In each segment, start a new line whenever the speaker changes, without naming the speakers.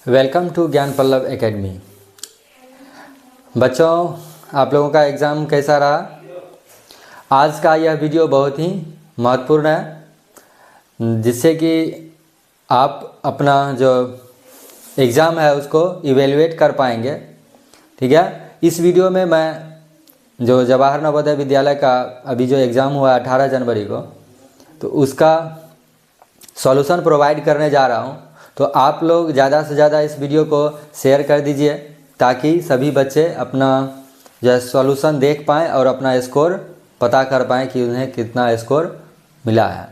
Welcome to ज्ञान Pallav academy. बच्चों, आप लोगों का एग्ज़ाम कैसा रहा? आज का यह वीडियो बहुत ही महत्वपूर्ण है, जिससे कि आप अपना जो एग्ज़ाम है उसको इवेलुएट कर पाएंगे। ठीक है। इस वीडियो में मैं जो जवाहर नवोदय विद्यालय का अभी जो एग्ज़ाम हुआ 18 जनवरी को, तो उसका सॉल्यूशन प्रोवाइड करने जा रहा हूँ। तो आप लोग ज़्यादा से ज़्यादा इस वीडियो को शेयर कर दीजिए, ताकि सभी बच्चे अपना जो सॉल्यूशन देख पाएँ और अपना स्कोर पता कर पाएँ कि उन्हें कितना स्कोर मिला है।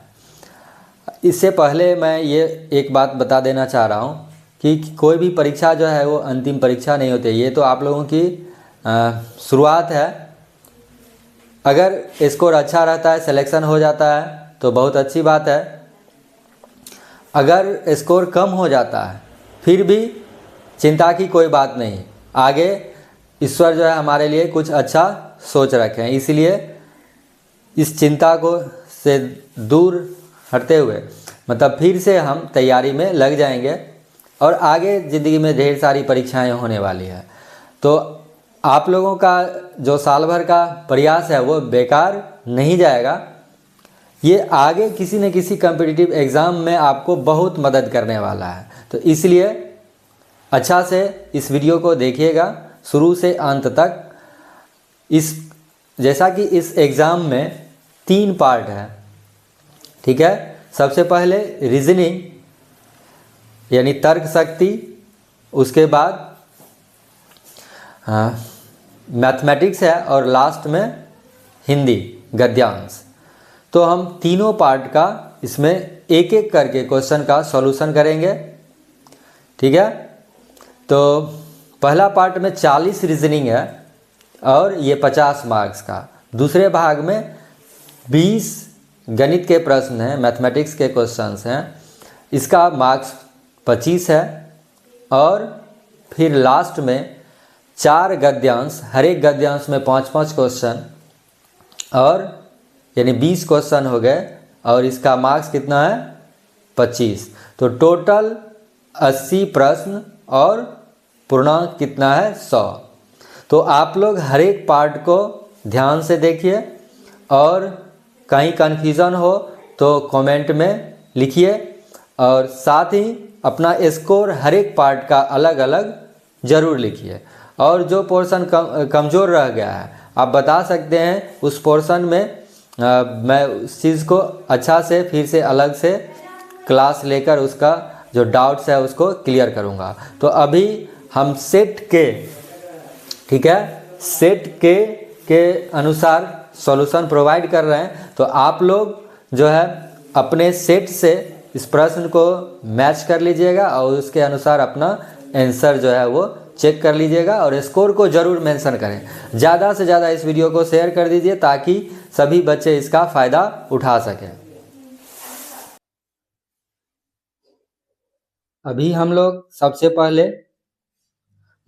इससे पहले मैं ये एक बात बता देना चाह रहा हूँ कि कोई भी परीक्षा जो है वो अंतिम परीक्षा नहीं होती। ये तो आप लोगों की शुरुआत है। अगर स्कोर अच्छा रहता है, सिलेक्शन हो जाता है तो बहुत अच्छी बात है। अगर स्कोर कम हो जाता है फिर भी चिंता की कोई बात नहीं। आगे ईश्वर जो है हमारे लिए कुछ अच्छा सोच रखे हैं, इसलिए इस चिंता को से दूर हटते हुए मतलब फिर से हम तैयारी में लग जाएंगे और आगे ज़िंदगी में ढेर सारी परीक्षाएं होने वाली है। तो आप लोगों का जो साल भर का प्रयास है वो बेकार नहीं जाएगा। ये आगे किसी न किसी कॉम्पिटिटिव एग्ज़ाम में आपको बहुत मदद करने वाला है। तो इसलिए अच्छा से इस वीडियो को देखिएगा शुरू से अंत तक। जैसा कि इस एग्ज़ाम में 3 पार्ट है। ठीक है। सबसे पहले रीजनिंग यानी तर्क शक्ति, उसके बाद मैथमेटिक्स है और लास्ट में हिंदी गद्यांश। तो हम तीनों पार्ट का इसमें एक एक करके क्वेश्चन का सॉल्यूशन करेंगे। ठीक है। तो पहला पार्ट में 40 रीजनिंग है और ये 50 मार्क्स का। दूसरे भाग में 20 गणित के प्रश्न हैं, मैथमेटिक्स के क्वेश्चंस हैं, इसका मार्क्स 25 है। और फिर लास्ट में 4 गद्यांश, हर एक गद्यांश में 5-5 क्वेश्चन और यानी 20 क्वेश्चन हो गए और इसका मार्क्स कितना है? 25। तो टोटल 80 प्रश्न और पूर्णांक कितना है? 100। तो आप लोग हर एक पार्ट को ध्यान से देखिए और कहीं कन्फ्यूज़न हो तो कमेंट में लिखिए और साथ ही अपना स्कोर हर एक पार्ट का अलग अलग ज़रूर लिखिए। और जो पोर्शन कमज़ोर रह गया है आप बता सकते हैं। उस पोर्शन में मैं उस चीज़ को अच्छा से फिर से अलग से क्लास लेकर उसका जो डाउट्स है उसको क्लियर करूँगा। तो अभी हम सेट के, ठीक है, सेट के अनुसार सॉल्यूशन प्रोवाइड कर रहे हैं। तो आप लोग जो है अपने सेट से इस प्रश्न को मैच कर लीजिएगा और उसके अनुसार अपना आंसर जो है वो चेक कर लीजिएगा और स्कोर को ज़रूर मेंशन करें। ज़्यादा से ज़्यादा इस वीडियो को शेयर कर दीजिए ताकि सभी बच्चे इसका फ़ायदा उठा सकें। अभी हम लोग सबसे पहले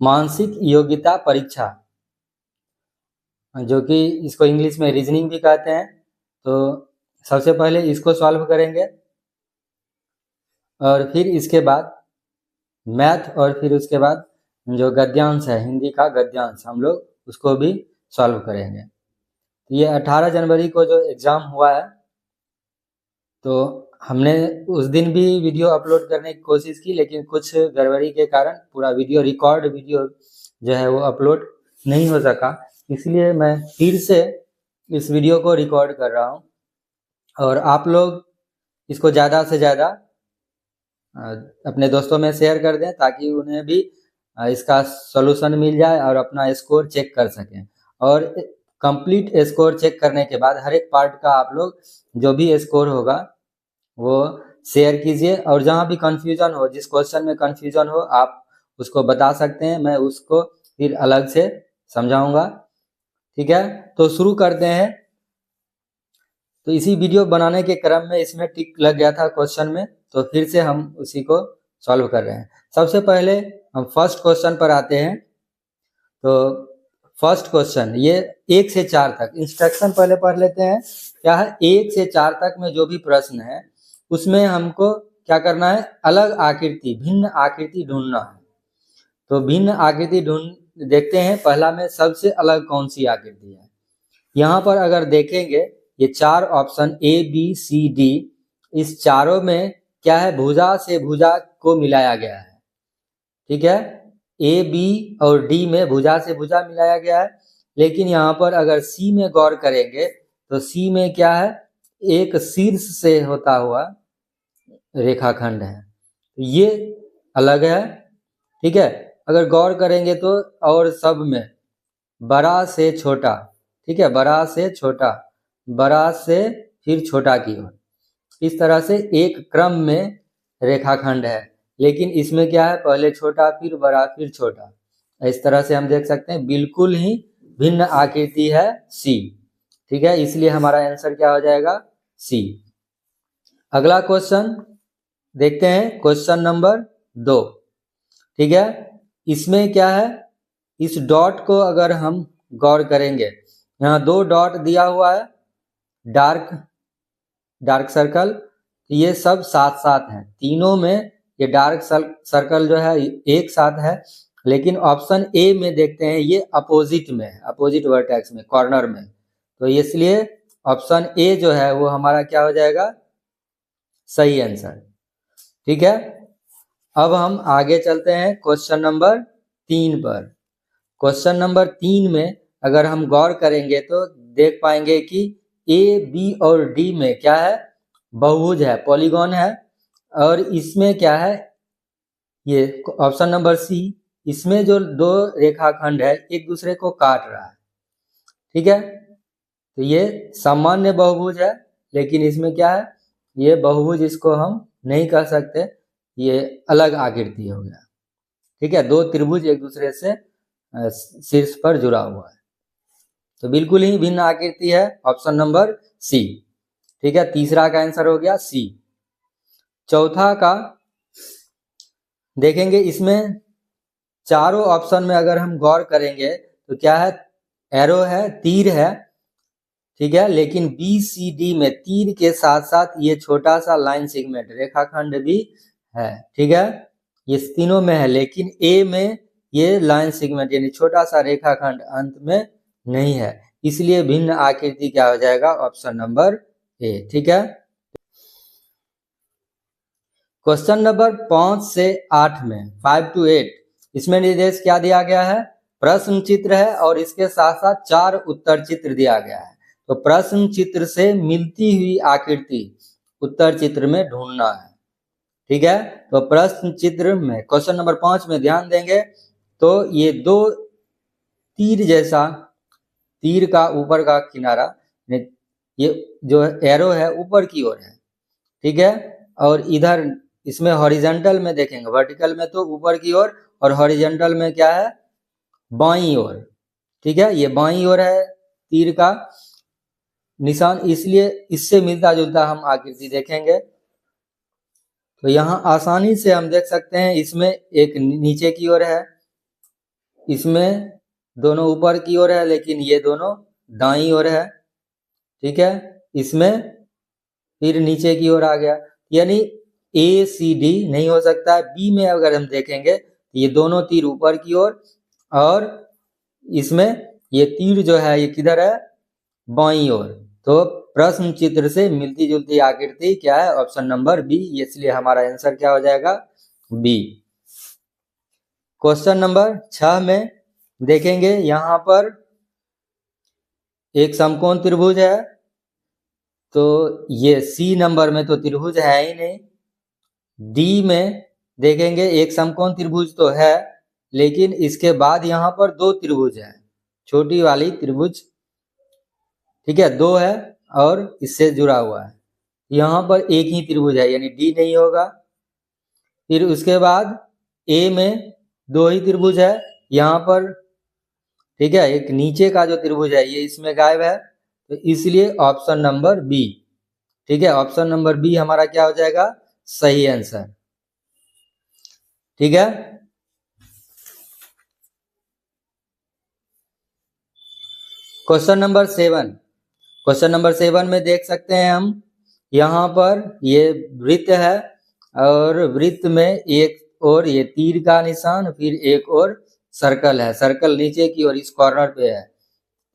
मानसिक योग्यता परीक्षा, जो कि इसको इंग्लिश में रीजनिंग भी कहते हैं, तो सबसे पहले इसको सॉल्व करेंगे और फिर इसके बाद मैथ और फिर उसके बाद जो गद्यांश है, हिंदी का गद्यांश, हम लोग उसको भी सॉल्व करेंगे। ये 18 जनवरी को जो एग्ज़ाम हुआ है तो हमने उस दिन भी वीडियो अपलोड करने की कोशिश की, लेकिन कुछ गड़बड़ी के कारण पूरा वीडियो वीडियो जो है वो अपलोड नहीं हो सका। इसलिए मैं फिर से इस वीडियो को रिकॉर्ड कर रहा हूँ और आप लोग इसको ज़्यादा से ज़्यादा अपने दोस्तों में शेयर कर दें ताकि उन्हें भी इसका सॉल्यूशन मिल जाए और अपना स्कोर चेक कर सकें। और कंप्लीट स्कोर चेक करने के बाद हर एक पार्ट का आप लोग जो भी स्कोर होगा वो शेयर कीजिए और जहाँ भी कंफ्यूजन हो, जिस क्वेश्चन में कंफ्यूजन हो आप उसको बता सकते हैं, मैं उसको फिर अलग से समझाऊंगा। ठीक है। तो शुरू करते हैं। तो इसी वीडियो बनाने के क्रम में इसमें टिक लग गया था क्वेश्चन में, तो फिर से हम उसी को सॉल्व कर रहे हैं। सबसे पहले हम फर्स्ट क्वेश्चन पर आते हैं। तो फर्स्ट क्वेश्चन ये 1 से 4 तक, इंस्ट्रक्शन पहले पढ़ लेते हैं। क्या है? 1 से 4 तक में जो भी प्रश्न है उसमें हमको क्या करना है, अलग आकृति, भिन्न आकृति ढूंढना है। तो भिन्न आकृति ढूंढ देखते हैं, पहला में सबसे अलग कौन सी आकृति है। यहाँ पर अगर देखेंगे ये 4 option A B C D, इस चारों में क्या है, भुजा से भुजा को मिलाया गया है। ठीक है, A B और D में भुजा से भुजा मिलाया गया है। लेकिन यहाँ पर अगर C में गौर करेंगे तो C में क्या है, एक शीर्ष से होता हुआ रेखाखंड है, ये अलग है। ठीक है, अगर गौर करेंगे तो और सब में बड़ा से छोटा, ठीक है, बड़ा से छोटा, बड़ा से फिर छोटा की ओर, इस तरह से एक क्रम में रेखाखंड है। लेकिन इसमें क्या है, पहले छोटा फिर बड़ा फिर छोटा, इस तरह से हम देख सकते हैं। बिल्कुल ही भिन्न आकृति है सी। ठीक है, इसलिए हमारा आंसर क्या हो जाएगा, सी। अगला क्वेश्चन देखते हैं, क्वेश्चन नंबर 2। ठीक है, इसमें क्या है, इस डॉट को अगर हम गौर करेंगे, यहाँ 2 डॉट दिया हुआ है, डार्क सर्कल, ये सब साथ साथ हैं, तीनों में ये डार्क सर्कल जो है एक साथ है। लेकिन ऑप्शन ए में देखते हैं ये अपोजिट में है, अपोजिट वर्टेक्स में, कॉर्नर में। तो इसलिए ऑप्शन ए जो है वो हमारा क्या हो जाएगा, सही आंसर। ठीक है, अब हम आगे चलते हैं क्वेश्चन नंबर 3 पर। क्वेश्चन नंबर 3 में अगर हम गौर करेंगे तो देख पाएंगे कि ए बी और डी में क्या है, बहुभुज है, पॉलीगॉन है। और इसमें क्या है, ये ऑप्शन नंबर सी, इसमें जो 2 रेखाखंड है एक दूसरे को काट रहा है। ठीक है, तो ये सामान्य बहुभुज है, लेकिन इसमें क्या है, ये बहुभुज इसको हम नहीं कह सकते, ये अलग आकृति हो गया। ठीक है, 2 त्रिभुज एक दूसरे से शीर्ष पर जुड़ा हुआ है, तो बिल्कुल ही भिन्न आकृति है, ऑप्शन नंबर सी। ठीक है, तीसरा का आंसर हो गया सी। चौथा का देखेंगे, इसमें चारों ऑप्शन में अगर हम गौर करेंगे तो क्या है, एरो है, तीर है। ठीक है, लेकिन बी सी डी में तीर के साथ साथ ये छोटा सा लाइन सेगमेंट रेखाखंड भी है। ठीक है, ये तीनों में है, लेकिन ए में ये लाइन सेगमेंट यानी छोटा सा रेखाखंड अंत में नहीं है, इसलिए भिन्न आकृति क्या हो जाएगा, ऑप्शन नंबर ए। ठीक है, क्वेश्चन नंबर 5 से 8 में 5 to 8, इसमें निर्देश क्या दिया गया है, प्रश्न चित्र है और इसके साथ साथ 4 उत्तर चित्र दिया गया है। तो प्रश्न चित्र से मिलती हुई आकृति उत्तर चित्र में ढूंढना है। ठीक है, तो प्रश्न चित्र में क्वेश्चन नंबर 5 में ध्यान देंगे तो ये 2 तीर जैसा, तीर का ऊपर का किनारा, ये जो एरो है ऊपर की ओर है। ठीक है, और इधर इसमें हॉरिजॉन्टल में देखेंगे, वर्टिकल में तो ऊपर की ओर और हॉरिजॉन्टल में क्या है, बाईं ओर। ठीक है, ये बाईं ओर है तीर का निशान, इसलिए इससे मिलता जुलता हम आकृति देखेंगे। तो यहाँ आसानी से हम देख सकते हैं, इसमें एक नीचे की ओर है, इसमें दोनों ऊपर की ओर है, लेकिन ये दोनों दाईं ओर है। ठीक है, इसमें फिर नीचे की ओर आ गया, यानी ए सी डी नहीं हो सकता है। बी में अगर हम देखेंगे तो ये दोनों तीर ऊपर की ओर, और इसमें ये तीर जो है ये किधर है, बाईं ओर। तो प्रश्न चित्र से मिलती जुलती आकृति क्या है, ऑप्शन नंबर बी, इसलिए हमारा आंसर क्या हो जाएगा, बी। क्वेश्चन नंबर 6 में देखेंगे, यहाँ पर एक समकोण त्रिभुज है, तो ये सी नंबर में तो त्रिभुज है ही नहीं। डी में देखेंगे एक समकोण त्रिभुज तो है, लेकिन इसके बाद यहाँ पर 2 त्रिभुज है, छोटी वाली त्रिभुज। ठीक है, 2 है और इससे जुड़ा हुआ है, यहाँ पर एक ही त्रिभुज है, यानी डी नहीं होगा। फिर उसके बाद ए में 2 ही त्रिभुज है यहाँ पर। ठीक है, एक नीचे का जो त्रिभुज है ये इसमें गायब है, तो इसलिए ऑप्शन नंबर बी। ठीक है, ऑप्शन नंबर बी हमारा क्या हो जाएगा, सही आंसर। ठीक है, क्वेश्चन नंबर 7। क्वेश्चन नंबर 7 में देख सकते हैं हम, यहाँ पर ये वृत्त है और वृत्त में एक और ये तीर का निशान, फिर एक और सर्कल है, सर्कल नीचे की ओर इस कॉर्नर पे है।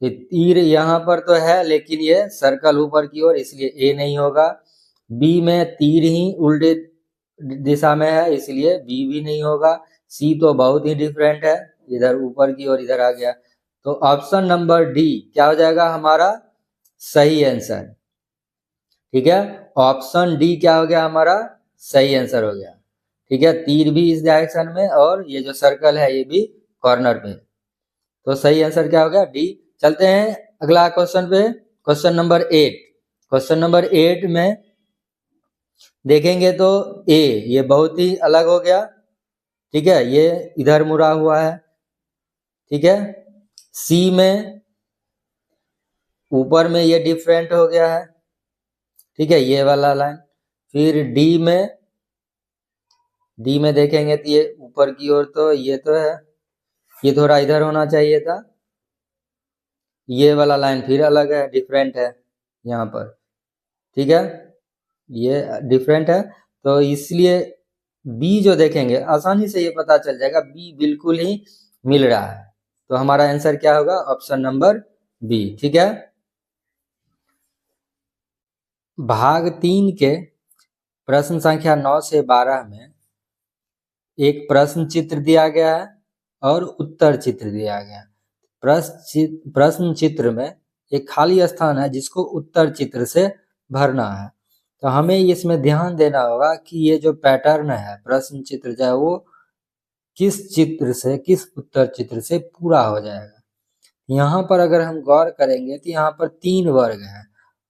ये तीर यहाँ पर तो है लेकिन ये सर्कल ऊपर की ओर, इसलिए ए नहीं होगा। बी में तीर ही उल्टे दिशा में है इसलिए बी भी नहीं होगा। सी तो बहुत ही डिफरेंट है, इधर ऊपर की ओर इधर आ गया। तो ऑप्शन नंबर डी क्या हो जाएगा हमारा सही आंसर। ठीक है, ऑप्शन डी क्या हो गया हमारा सही आंसर हो गया। ठीक है, तीर भी इस डायरेक्शन में और ये जो सर्कल है ये भी कॉर्नर पे, तो सही आंसर क्या हो गया डी। चलते हैं अगला क्वेश्चन पे, क्वेश्चन नंबर 8। क्वेश्चन नंबर 8 में देखेंगे तो ए ये बहुत ही अलग हो गया। ठीक है, ये इधर मुड़ा हुआ है। ठीक है, सी में ऊपर में ये डिफरेंट हो गया है। ठीक है, ये वाला लाइन। फिर डी में देखेंगे तो ये ऊपर की ओर तो ये तो है, ये थोड़ा इधर होना चाहिए था। ये वाला लाइन फिर अलग है, डिफरेंट है यहाँ पर। ठीक है, ये डिफरेंट है, तो इसलिए बी जो देखेंगे आसानी से ये पता चल जाएगा बी बिल्कुल ही मिल रहा है। तो हमारा आंसर क्या होगा ऑप्शन नंबर बी। ठीक है, भाग 3 के प्रश्न संख्या 9 से 12 में एक प्रश्न चित्र दिया गया है और उत्तर चित्र दिया गया है। प्रश्न चित्र में एक खाली स्थान है जिसको उत्तर चित्र से भरना है। तो हमें इसमें ध्यान देना होगा कि ये जो पैटर्न है प्रश्न चित्र जो है वो किस चित्र से, किस उत्तर चित्र से पूरा हो जाएगा। यहाँ पर अगर हम गौर करेंगे तो यहाँ पर 3 वर्ग है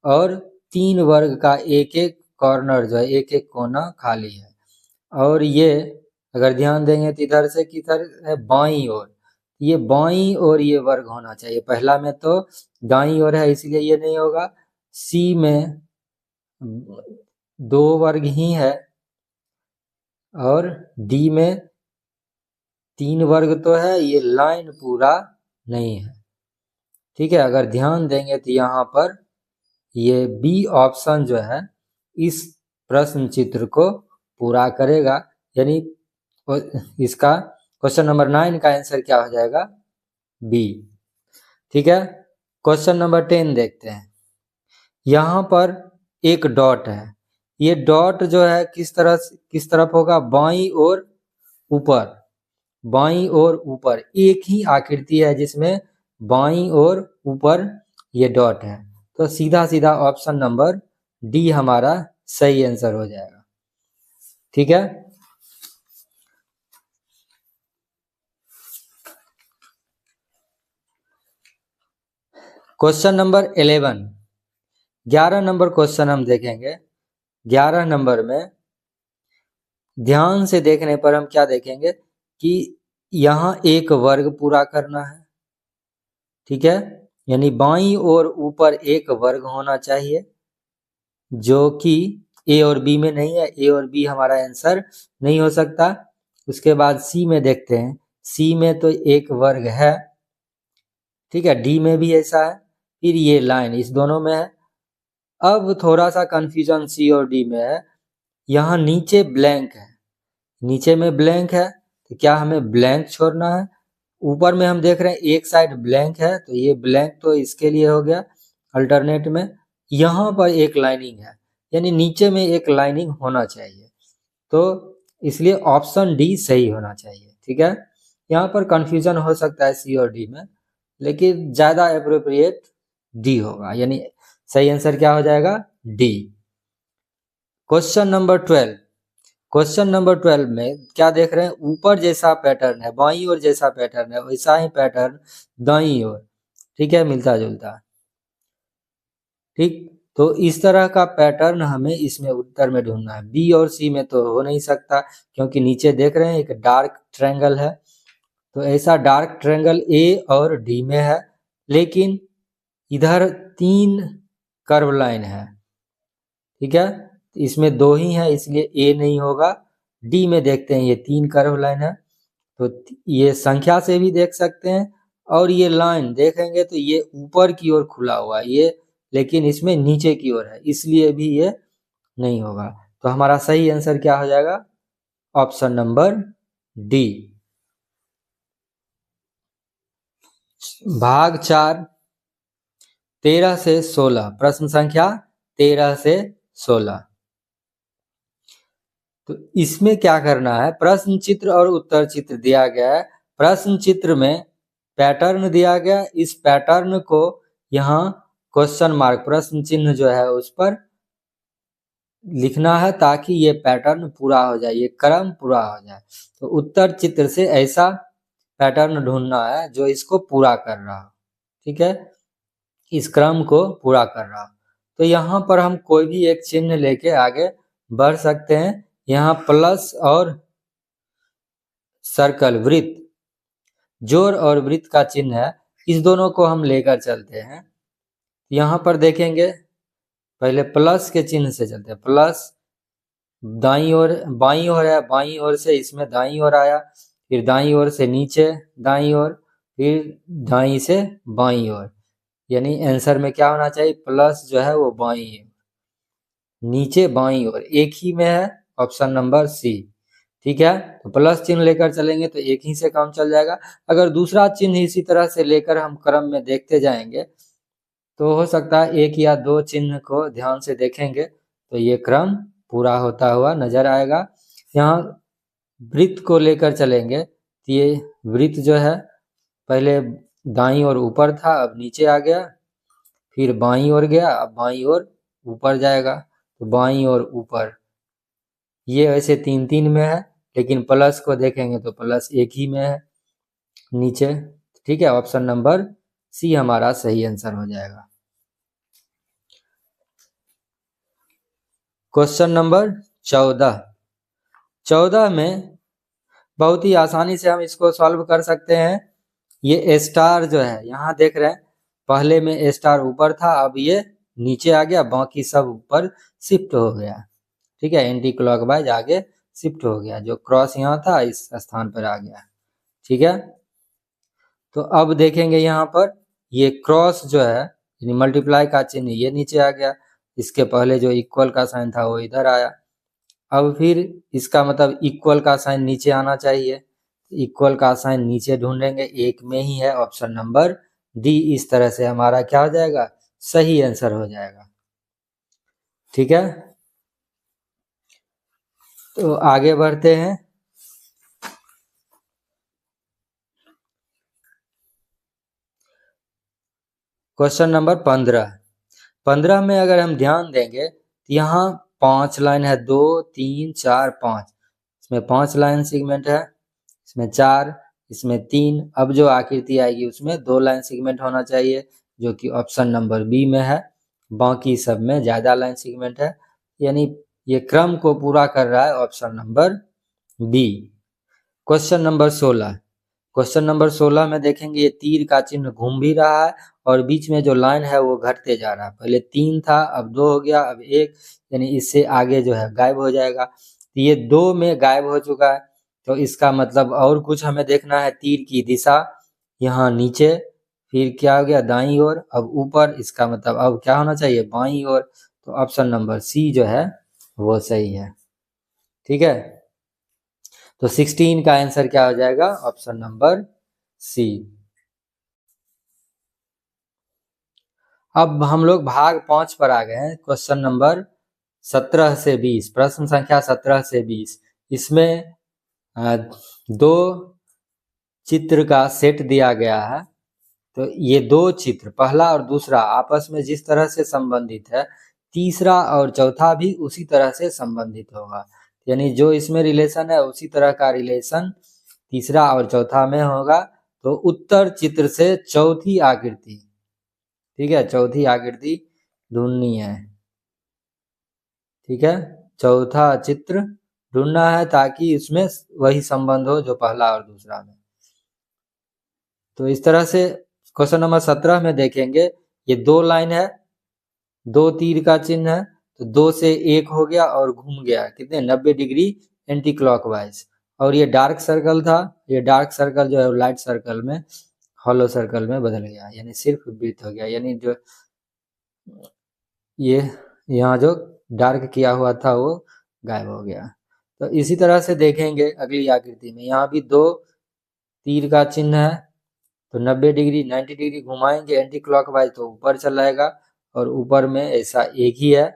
और 3 वर्ग का एक एक कॉर्नर जो है, एक एक कोना खाली है। और ये अगर ध्यान देंगे तो इधर से किधर है बाईं ओर, ये बाईं ओर ये वर्ग होना चाहिए। पहला में तो दाईं ओर है इसलिए ये नहीं होगा। सी में 2 वर्ग ही है और डी में 3 वर्ग तो है, ये लाइन पूरा नहीं है। ठीक है, अगर ध्यान देंगे तो यहाँ पर ये बी ऑप्शन जो है इस प्रश्न चित्र को पूरा करेगा, यानी इसका क्वेश्चन नंबर 9 का आंसर क्या हो जाएगा बी। ठीक है, क्वेश्चन नंबर 10 देखते हैं। यहाँ पर एक डॉट है, ये डॉट जो है किस तरफ होगा बाईं ओर ऊपर, बाईं ओर ऊपर। एक ही आकृति है जिसमें बाईं ओर ऊपर ये डॉट है, तो सीधा सीधा ऑप्शन नंबर डी हमारा सही आंसर हो जाएगा। ठीक है, क्वेश्चन नंबर 11 नंबर क्वेश्चन हम देखेंगे। 11 नंबर में ध्यान से देखने पर हम क्या देखेंगे कि यहाँ एक वर्ग पूरा करना है। ठीक है, यानी बाईं ओर ऊपर एक वर्ग होना चाहिए जो कि ए और बी में नहीं है। ए और बी हमारा आंसर नहीं हो सकता। उसके बाद सी में देखते हैं, सी में तो एक वर्ग है। ठीक है, डी में भी ऐसा है, फिर ये लाइन इस दोनों में है। अब थोड़ा सा कंफ्यूजन सी और डी में है, यहाँ नीचे ब्लैंक है, नीचे में ब्लैंक है तो क्या हमें ब्लैंक छोड़ना है। ऊपर में हम देख रहे हैं एक साइड ब्लैंक है तो ये ब्लैंक तो इसके लिए हो गया अल्टरनेट में। यहाँ पर एक लाइनिंग है यानी नीचे में एक लाइनिंग होना चाहिए, तो इसलिए ऑप्शन डी सही होना चाहिए। ठीक है, यहाँ पर कंफ्यूजन हो सकता है सी और डी में, लेकिन ज्यादा अप्रोप्रिएट डी होगा, यानी सही आंसर क्या हो जाएगा D. Question number 12, question number 12 में क्या देख रहे हैं, ऊपर जैसा पैटर्न है, बाईं ओर जैसा पैटर्न है वैसा ही पैटर्न दाईं ओर। ठीक है, मिलता जुलता। ठीक, तो इस तरह का पैटर्न हमें इसमें उत्तर में ढूंढना है। बी और सी में तो हो नहीं सकता क्योंकि नीचे देख रहे हैं एक डार्क ट्रायंगल है, तो ऐसा डार्क ट्रायंगल ए और डी में है, लेकिन इधर 3 कर्व लाइन है। ठीक है, इसमें 2 ही है इसलिए ए नहीं होगा। डी में देखते हैं ये 3 कर्व लाइन है, तो ये संख्या से भी देख सकते हैं और ये लाइन देखेंगे तो ये ऊपर की ओर खुला हुआ है ये, लेकिन इसमें नीचे की ओर है इसलिए भी ये नहीं होगा। तो हमारा सही आंसर क्या हो जाएगा? Option number D. भाग 4 13 से 16, प्रश्न संख्या 13 से 16। तो इसमें क्या करना है, प्रश्न चित्र और उत्तर चित्र दिया गया है। प्रश्न चित्र में पैटर्न दिया गया, इस पैटर्न को यहाँ क्वेश्चन मार्क प्रश्न चिन्ह जो है उस पर लिखना है ताकि ये पैटर्न पूरा हो जाए, ये क्रम पूरा हो जाए। तो उत्तर चित्र से ऐसा पैटर्न ढूंढना है जो इसको पूरा कर रहा हो, ठीक है, इस क्रम को पूरा कर रहा हो। तो यहाँ पर हम कोई भी एक चिन्ह लेके आगे बढ़ सकते हैं। यहाँ प्लस और सर्कल, वृत्त, जोड़ और वृत्त का चिन्ह है, इस दोनों को हम लेकर चलते हैं। यहाँ पर देखेंगे, पहले प्लस के चिन्ह से चलते हैं। प्लस दाईं ओर बाईं ओर है, बाईं ओर से इसमें दाईं ओर आया, फिर दाईं ओर से नीचे दाईं ओर, फिर दाईं से बाईं ओर। यानी आंसर में क्या होना चाहिए, प्लस जो है वो बाईं नीचे बाईं ओर, एक ही में है, ऑप्शन नंबर सी। ठीक है, तो प्लस चिन्ह लेकर चलेंगे तो एक ही से काम चल जाएगा। अगर दूसरा चिन्ह इसी तरह से लेकर हम क्रम में देखते जाएंगे तो हो सकता है एक या दो चिन्ह को ध्यान से देखेंगे तो ये क्रम पूरा होता हुआ नजर आएगा। यहाँ वृत्त को लेकर चलेंगे तो ये वृत्त जो है पहले दाईं ओर ऊपर था, अब नीचे आ गया, फिर बाईं ओर गया, अब बाईं ओर ऊपर जाएगा। तो बाईं ओर ऊपर, ये वैसे 3-3 में है, लेकिन प्लस को देखेंगे तो प्लस एक ही में है नीचे। ठीक है, ऑप्शन नंबर सी हमारा सही आंसर हो जाएगा। क्वेश्चन नंबर 14 में बहुत ही आसानी से हम इसको सॉल्व कर सकते हैं। ये स्टार जो है यहाँ देख रहे हैं, पहले में स्टार ऊपर था, अब ये नीचे आ गया, बाकी सब ऊपर शिफ्ट हो गया। ठीक है, एंटी क्लॉकवाइज आगे शिफ्ट हो गया, जो क्रॉस यहाँ था इस स्थान पर आ गया। ठीक है, तो अब देखेंगे यहाँ पर ये क्रॉस जो है मल्टीप्लाई का चिन्ह ये नीचे आ गया, इसके पहले जो इक्वल का साइन था वो इधर आया। अब फिर इसका मतलब इक्वल का साइन नीचे आना चाहिए, इक्वल का साइन नीचे ढूंढेंगे, एक में ही है, ऑप्शन नंबर डी। इस तरह से हमारा क्या हो जाएगा, सही आंसर हो जाएगा। ठीक है, तो आगे बढ़ते हैं। क्वेश्चन नंबर 15 में अगर हम ध्यान देंगे तो यहाँ 5 लाइन है, 2 3 4 5, इसमें 5 लाइन सेगमेंट है, इसमें 4, इसमें 3। अब जो आकृति आएगी उसमें 2 लाइन सेगमेंट होना चाहिए, जो कि ऑप्शन नंबर बी में है। बाकी सब में ज्यादा लाइन सेगमेंट है, यानी ये क्रम को पूरा कर रहा है option number B. Question number 16 में देखेंगे ये तीर का चिन्ह घूम भी रहा है और बीच में जो लाइन है वो घटते जा रहा है। पहले 3 था, अब 2 हो गया, अब 1, यानी इससे आगे जो है गायब हो जाएगा। तो ये 2 में गायब हो चुका है, तो इसका मतलब और कुछ हमें देखना है। तीर की दिशा यहाँ नीचे, फिर क्या हो गया दाईं ओर, अब ऊपर, इसका मतलब अब क्या होना चाहिए, बाईं ओर। तो ऑप्शन नंबर सी जो है वो सही है। ठीक है, तो 16 का आंसर क्या हो जाएगा, ऑप्शन नंबर सी। अब हम लोग भाग 5 पर आ गए हैं। क्वेश्चन नंबर 17 से 20, प्रश्न संख्या 17 से 20। इसमें 2 चित्र का सेट दिया गया है। तो ये 2 चित्र, पहला और दूसरा, आपस में जिस तरह से संबंधित है, तीसरा और चौथा भी उसी तरह से संबंधित होगा। यानी जो इसमें रिलेशन है उसी तरह का रिलेशन तीसरा और चौथा में होगा। तो उत्तर चित्र से चौथी आकृति, ठीक है, चौथी आकृति ढूंढनी है। ठीक है, चौथा चित्र ढूंढना है ताकि उसमें वही संबंध हो जो पहला और दूसरा में। तो इस तरह से क्वेश्चन नंबर 17 में देखेंगे, ये 2 लाइन है, 2 तीर का चिन्ह है, तो 2 से 1 हो गया और घूम गया कितने, 90 डिग्री एंटी क्लॉकवाइज। और ये डार्क सर्कल था, ये डार्क सर्कल जो है लाइट सर्कल में, हॉलो सर्कल में बदल गया, यानी सिर्फ वृत्त हो गया। यानी जो ये यहाँ जो डार्क किया हुआ था वो गायब हो गया। तो इसी तरह से देखेंगे अगली आकृति में, यहाँ भी 2 तीर का चिन्ह है, तो 90 डिग्री 90 डिग्री घुमाएंगे एंटी क्लॉकवाइज तो ऊपर चला जाएगा, और ऊपर में ऐसा एक ही है,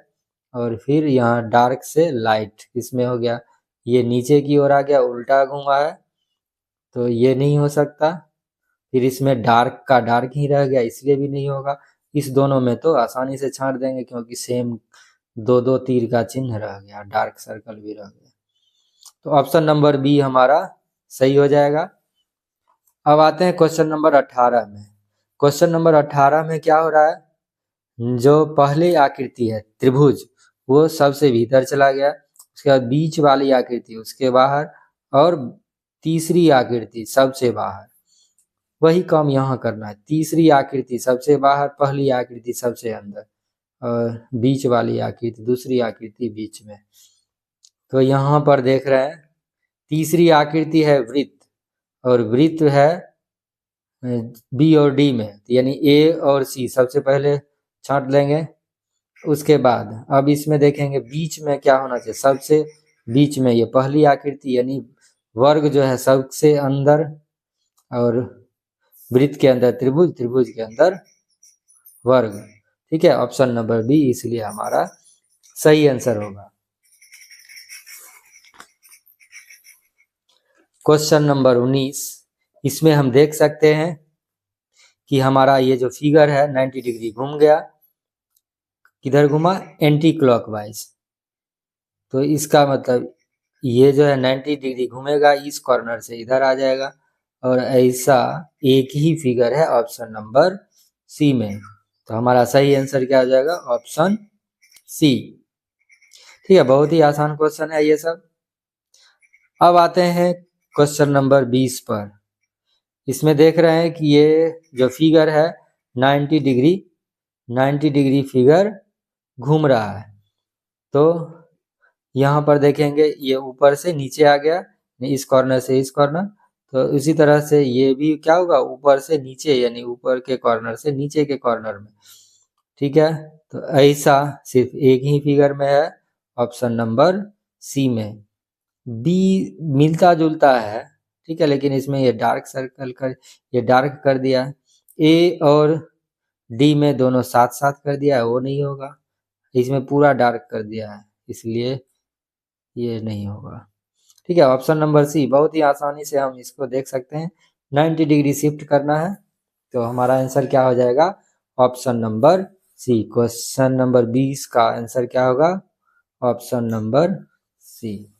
और फिर यहाँ डार्क से लाइट इसमें हो गया, ये नीचे की ओर आ गया, उल्टा घुमा है, तो ये नहीं हो सकता। फिर इसमें डार्क का डार्क ही रह गया, इसलिए भी नहीं होगा। इस दोनों में तो आसानी से छांट देंगे, क्योंकि सेम 2-2 तीर का चिन्ह रह गया, डार्क सर्कल भी रह गया। तो ऑप्शन नंबर बी हमारा सही हो जाएगा। अब आते हैं क्वेश्चन नंबर 18 में। क्वेश्चन नंबर 18 में क्या हो रहा है, जो पहली आकृति है त्रिभुज, वो सबसे भीतर चला गया, उसके बाद बीच वाली आकृति उसके बाहर, और तीसरी आकृति सबसे बाहर। वही काम यहाँ करना है, तीसरी आकृति सबसे बाहर, पहली आकृति सबसे अंदर, और बीच वाली आकृति दूसरी आकृति बीच में। तो यहाँ पर देख रहे हैं तीसरी आकृति है वृत्त, और वृत्त है बी और डी में, यानी ए और सी सबसे पहले छांट लेंगे। उसके बाद अब इसमें देखेंगे बीच में क्या होना चाहिए, सबसे बीच में ये पहली आकृति, यानी वर्ग जो है सबसे अंदर, और वृत्त के अंदर त्रिभुज, त्रिभुज के अंदर वर्ग। ठीक है, ऑप्शन नंबर बी इसलिए हमारा सही आंसर होगा। क्वेश्चन नंबर 19, इसमें हम देख सकते हैं कि हमारा ये जो फिगर है 90 डिग्री घूम गया, किधर घुमा, एंटी क्लॉकवाइज। तो इसका मतलब ये जो है 90 डिग्री घूमेगा, इस कॉर्नर से इधर आ जाएगा, और ऐसा एक ही फिगर है ऑप्शन नंबर सी में। तो हमारा सही आंसर क्या हो जाएगा, ऑप्शन सी। ठीक है, बहुत ही आसान क्वेश्चन है ये सब। अब आते हैं क्वेश्चन नंबर 20 पर। इसमें देख रहे हैं कि ये जो फिगर है 90 डिग्री फिगर घूम रहा है। तो यहाँ पर देखेंगे ये ऊपर से नीचे आ गया, इस कॉर्नर से इस कॉर्नर, तो इसी तरह से ये भी क्या होगा, ऊपर से नीचे, यानी ऊपर के कॉर्नर से नीचे के कॉर्नर में। ठीक है, तो ऐसा सिर्फ एक ही फिगर में है, ऑप्शन नंबर सी में। बी मिलता जुलता है, ठीक है, लेकिन इसमें ये डार्क सर्कल कर, ये डार्क कर दिया है। ए और डी में दोनों साथ साथ कर दिया है, वो नहीं होगा। इसमें पूरा डार्क कर दिया है, इसलिए ये नहीं होगा। ठीक है, ऑप्शन नंबर सी, बहुत ही आसानी से हम इसको देख सकते हैं। 90 डिग्री शिफ्ट करना है, तो हमारा आंसर क्या हो जाएगा, option number C. Question number 20 का आंसर क्या होगा, ऑप्शन नंबर सी।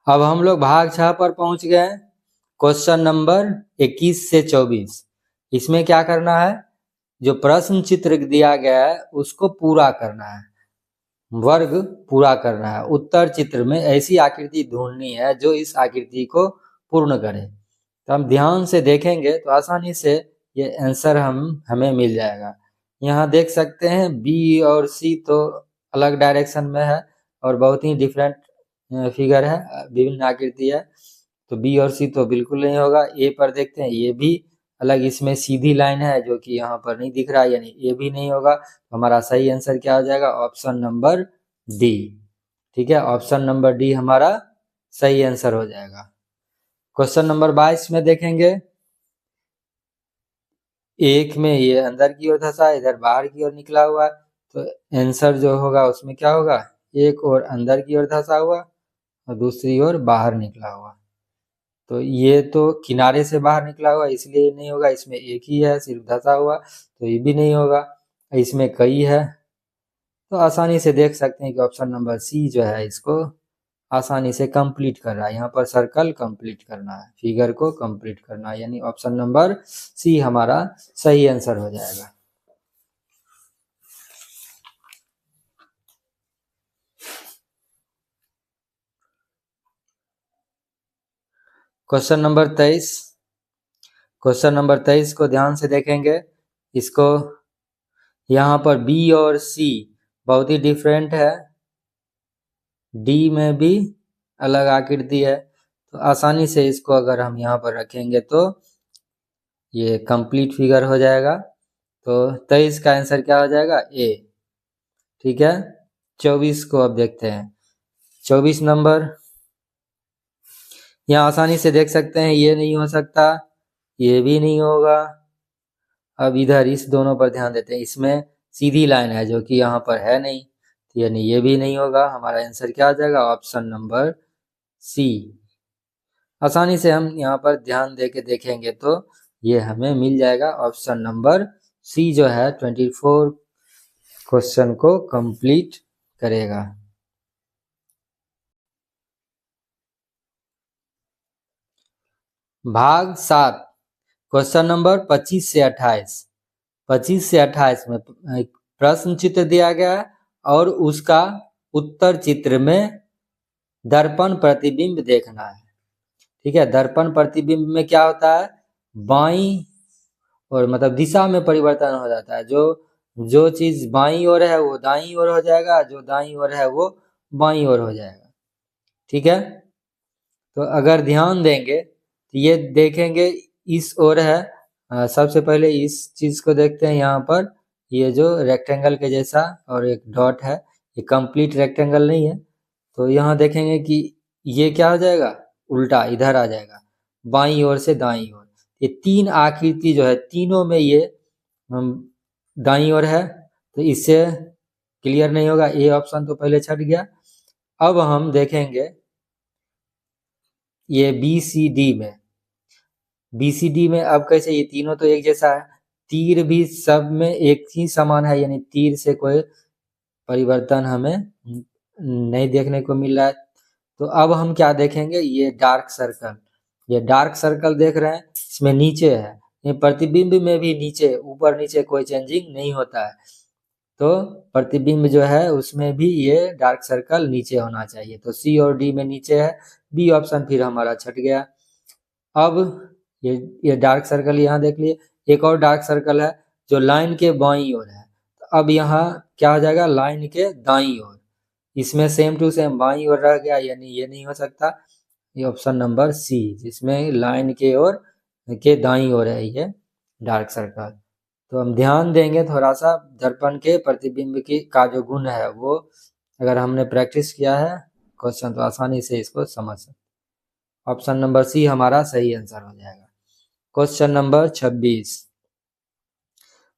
अब हम लोग भाग 6 पर पहुंच गए। क्वेश्चन नंबर 21 से 24, इसमें क्या करना है, जो प्रश्न चित्र दिया गया है उसको पूरा करना है, वर्ग पूरा करना है। उत्तर चित्र में ऐसी आकृति ढूंढनी है जो इस आकृति को पूर्ण करे। तो हम ध्यान से देखेंगे तो आसानी से ये आंसर हमें मिल जाएगा। यहाँ देख सकते हैं बी और सी तो अलग डायरेक्शन में है, और बहुत ही डिफरेंट फिगर है, विभिन्न आकृति है, तो बी और सी तो बिल्कुल नहीं होगा। ए पर देखते हैं, ये भी अलग, इसमें सीधी लाइन है जो कि यहाँ पर नहीं दिख रहा है, यानी ए भी नहीं होगा। हमारा सही आंसर क्या हो जाएगा, ऑप्शन नंबर डी। ठीक है, ऑप्शन नंबर डी हमारा सही आंसर हो जाएगा। क्वेश्चन नंबर 22 में देखेंगे, एक में ये अंदर की ओर धंसा, इधर बाहर की ओर निकला हुआ है, तो आंसर जो होगा उसमें क्या होगा, एक और अंदर की ओर धंसा हुआ और दूसरी ओर बाहर निकला हुआ। तो ये तो किनारे से बाहर निकला हुआ, इसलिए नहीं होगा। इसमें एक ही है सिर्फ धंसा हुआ, तो ये भी नहीं होगा। इसमें कई है, तो आसानी से देख सकते हैं कि ऑप्शन नंबर सी जो है इसको आसानी से कंप्लीट कर रहा है। यहाँ पर सर्कल कंप्लीट करना है, फिगर को कंप्लीट करना है, यानी ऑप्शन नंबर सी हमारा सही आंसर हो जाएगा। क्वेश्चन नंबर 23, क्वेश्चन नंबर 23 को ध्यान से देखेंगे। इसको यहाँ पर बी और सी बहुत ही डिफरेंट है, डी में भी अलग आकृति है, तो आसानी से इसको अगर हम यहाँ पर रखेंगे तो ये कंप्लीट फिगर हो जाएगा। तो 23 का आंसर क्या हो जाएगा? ए। ठीक है, 24 को अब देखते हैं। 24 नंबर यहाँ आसानी से देख सकते हैं, ये नहीं हो सकता, ये भी नहीं होगा। अब इधर इस दोनों पर ध्यान देते हैं, इसमें सीधी लाइन है जो कि यहाँ पर है नहीं, यानी ये भी नहीं होगा। हमारा आंसर क्या आ जाएगा? Option number C. आसानी से हम यहाँ पर ध्यान दे के देखेंगे तो ये हमें मिल जाएगा। ऑप्शन नंबर सी जो है 24 क्वेश्चन को कंप्लीट करेगा। भाग 7 क्वेश्चन नंबर 25 से 28। 25 से 28 में प्रश्न चित्र दिया गया है और उसका उत्तर चित्र में दर्पण प्रतिबिंब देखना है। ठीक है, दर्पण प्रतिबिंब में क्या होता है? बाईं और मतलब दिशा में परिवर्तन हो जाता है। जो चीज बाईं ओर है वो दाईं ओर हो जाएगा, जो दाईं ओर है वो बाईं ओर हो जाएगा। ठीक है, तो अगर ध्यान देंगे तो ये देखेंगे इस ओर है। सबसे पहले इस चीज को देखते हैं। यहाँ पर ये जो रेक्टेंगल के जैसा और एक डॉट है, ये कंप्लीट रेक्टेंगल नहीं है। तो यहाँ देखेंगे कि ये क्या हो जाएगा? उल्टा इधर आ जाएगा, बाईं ओर से दाईं ओर। ये तीन आकृति जो है, तीनों में ये दाईं ओर है, तो इससे क्लियर नहीं होगा। ए ऑप्शन तो पहले छट गया। अब हम देखेंगे ये BCD में अब कैसे? ये तीनों तो एक जैसा है, तीर भी सब में एक ही समान है, यानी तीर से कोई परिवर्तन हमें नहीं देखने को मिल रहा है। तो अब हम क्या देखेंगे? ये डार्क सर्कल देख रहे हैं, इसमें नीचे है। ये प्रतिबिंब में भी नीचे, ऊपर नीचे कोई चेंजिंग नहीं होता है। तो प्रतिबिंब जो है उसमें भी ये डार्क सर्कल नीचे होना चाहिए। तो सी और डी में नीचे है, बी ऑप्शन फिर हमारा छट गया। अब ये डार्क सर्कल यहाँ देख लिए। एक और डार्क सर्कल है जो लाइन के बाईं ओर है। तो अब यहाँ क्या हो जाएगा? लाइन के दाईं ओर। इसमें सेम टू सेम बाईं ओर रह गया, यानी ये नहीं हो सकता। ये ऑप्शन नंबर सी, जिसमें लाइन के ओर के दाईं ओर है ये डार्क सर्कल। तो हम ध्यान देंगे थोड़ा सा, दर्पण के प्रतिबिंब की का जो गुण है वो अगर हमने प्रैक्टिस किया है क्वेश्चन, तो आसानी से इसको समझ सकते। ऑप्शन नंबर सी हमारा सही आंसर हो जाएगा। Question number 26।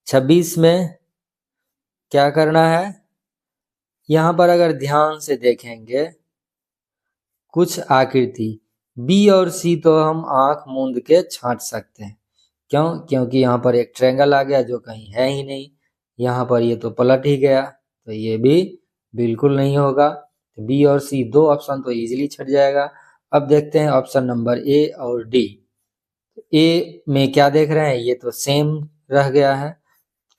26 में क्या करना है? यहाँ पर अगर ध्यान से देखेंगे कुछ आकृति बी और सी तो हम आंख मूंद के छांट सकते हैं। क्यों? क्योंकि यहाँ पर एक ट्रायंगल आ गया जो कहीं है ही नहीं। यहाँ पर ये तो पलट ही गया, तो ये भी बिल्कुल नहीं होगा। तो बी और सी दो ऑप्शन तो इजीली छट जाएगा। अब देखते हैं ऑप्शन नंबर ए और डी। ए में क्या देख रहे हैं? ये तो सेम रह गया है,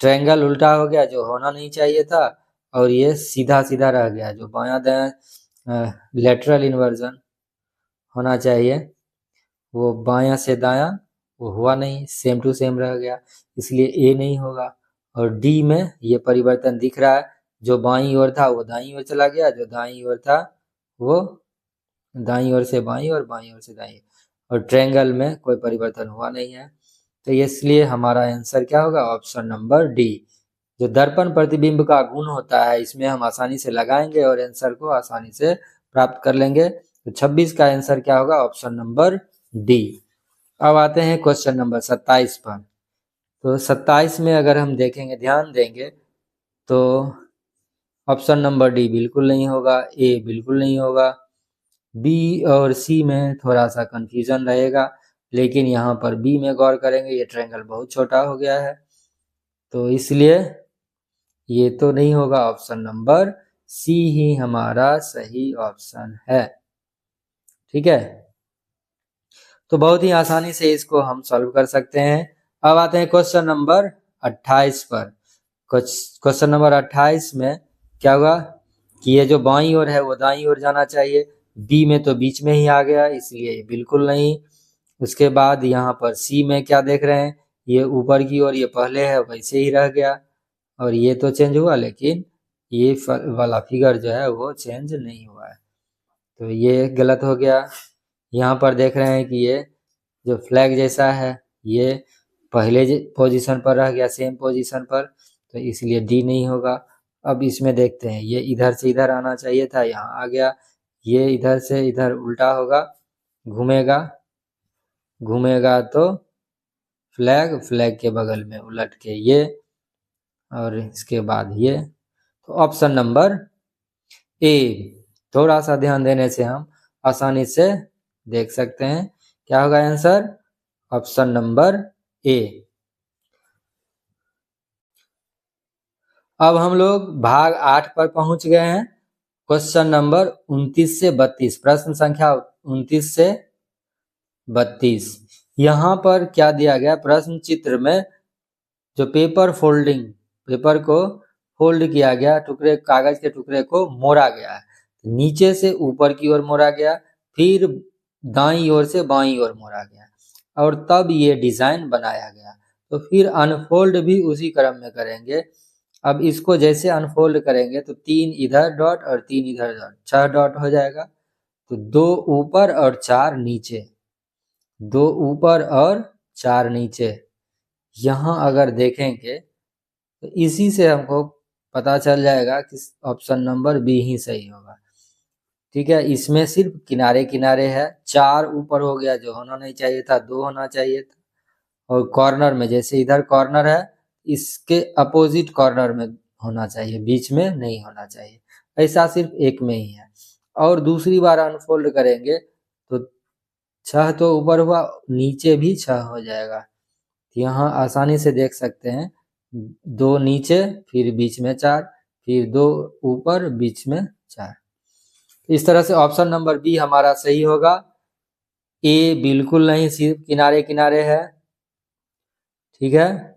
ट्रायंगल उल्टा हो गया जो होना नहीं चाहिए था, और ये सीधा सीधा रह गया जो बायां दायां लेटरल इन्वर्जन होना चाहिए, वो बायां से दायां वो हुआ नहीं, सेम टू सेम रह गया, इसलिए ए नहीं होगा। और डी में ये परिवर्तन दिख रहा है, जो बाईं ओर था वो दाईं ओर चला गया, जो दाईं ओर था वो दाईं ओर से बाईं और बाईं ओर से दाईं, और ट्रायंगल में कोई परिवर्तन हुआ नहीं है। तो इसलिए हमारा आंसर क्या होगा? Option number D. जो दर्पण प्रतिबिंब का गुण होता है इसमें हम आसानी से लगाएंगे और आंसर को आसानी से प्राप्त कर लेंगे। तो 26 का आंसर क्या होगा? Option number D. अब आते हैं क्वेश्चन नंबर 27 पर। तो 27 में अगर हम देखेंगे, ध्यान देंगे, तो ऑप्शन नंबर डी बिल्कुल नहीं होगा, ए बिल्कुल नहीं होगा, बी और सी में थोड़ा सा कंफ्यूजन रहेगा, लेकिन यहाँ पर बी में गौर करेंगे, ये ट्रायंगल बहुत छोटा हो गया है, तो इसलिए ये तो नहीं होगा। ऑप्शन नंबर सी ही हमारा सही ऑप्शन है। ठीक है, तो बहुत ही आसानी से इसको हम सॉल्व कर सकते हैं। अब आते हैं क्वेश्चन नंबर 28 पर। क्वेश्चन नंबर 28 में क्या होगा कि ये जो बाईं ओर है वो दाईं ओर जाना चाहिए, बी में तो बीच में ही आ गया, इसलिए बिल्कुल नहीं। उसके बाद यहाँ पर सी में क्या देख रहे हैं? ये ऊपर की ओर, ये पहले है वैसे ही रह गया, और ये तो चेंज हुआ, लेकिन ये वाला फिगर जो है वो चेंज नहीं हुआ है, तो ये गलत हो गया। यहाँ पर देख रहे हैं कि ये जो फ्लैग जैसा है ये पहले पोजीशन पर रह गया सेम पोजीशन पर, तो इसलिए डी नहीं होगा। अब इसमें देखते हैं, ये इधर से इधर आना चाहिए था, यहाँ आ गया। ये इधर से इधर उल्टा होगा, घूमेगा, घूमेगा तो फ्लैग, फ्लैग के बगल में उलट के ये, और इसके बाद ये। तो ऑप्शन नंबर ए। थोड़ा सा ध्यान देने से हम आसानी से देख सकते हैं क्या होगा आंसर, ऑप्शन नंबर ए। अब हम लोग भाग 8 पर पहुंच गए हैं। क्वेश्चन नंबर 29 से 32, प्रश्न संख्या 29 से 32। यहाँ पर क्या दिया गया, प्रश्न चित्र में जो पेपर फोल्डिंग, पेपर को फोल्ड किया गया, टुकड़े, कागज के टुकड़े को मोड़ा गया है, नीचे से ऊपर की ओर मोड़ा गया, फिर दाईं ओर से बाईं ओर मोड़ा गया, और तब ये डिजाइन बनाया गया। तो फिर अनफोल्ड भी उसी क्रम में करेंगे। अब इसको जैसे अनफोल्ड करेंगे तो 3 इधर डॉट और 3 इधर डॉट, 6 डॉट हो जाएगा। तो 2 ऊपर और 4 नीचे, 2 ऊपर और 4 नीचे। यहाँ अगर देखेंगे तो इसी से हमको पता चल जाएगा कि ऑप्शन नंबर बी ही सही होगा। ठीक है, इसमें सिर्फ किनारे किनारे है, 4 ऊपर हो गया जो होना नहीं चाहिए था, 2 होना चाहिए था। और कॉर्नर में, जैसे इधर कॉर्नर है, इसके अपोजिट कॉर्नर में होना चाहिए, बीच में नहीं होना चाहिए। ऐसा सिर्फ एक में ही है। और दूसरी बार अनफोल्ड करेंगे तो 6 तो ऊपर हुआ, नीचे भी 6 हो जाएगा। यहाँ आसानी से देख सकते हैं, 2 नीचे, फिर बीच में 4, फिर 2 ऊपर, बीच में 4। इस तरह से ऑप्शन नंबर बी हमारा सही होगा। ए बिल्कुल नहीं, सिर्फ किनारे किनारे है। ठीक है,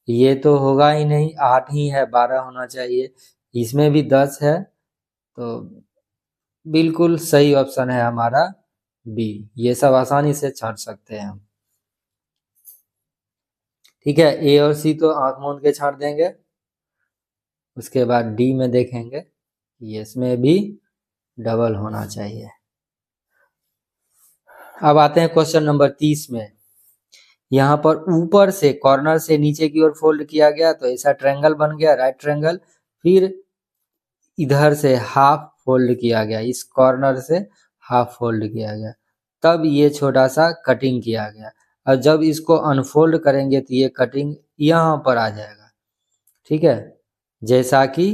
ये तो होगा ही नहीं, 8 ही है, 12 होना चाहिए। इसमें भी 10 है, तो बिल्कुल सही ऑप्शन है हमारा बी। ये सब आसानी से छांट सकते हैं हम। ठीक है, ए और सी तो आंख मूंद के छांट देंगे। उसके बाद डी में देखेंगे, ये इसमें भी डबल होना चाहिए। अब आते हैं क्वेश्चन नंबर 30 में। यहाँ पर ऊपर से, कॉर्नर से नीचे की ओर फोल्ड किया गया, तो ऐसा ट्रायंगल बन गया, राइट ट्रायंगल। फिर इधर से हाफ फोल्ड किया गया, इस कॉर्नर से हाफ फोल्ड किया गया, तब ये छोटा सा कटिंग किया गया। और जब इसको अनफोल्ड करेंगे तो ये कटिंग यहाँ पर आ जाएगा। ठीक है, जैसा कि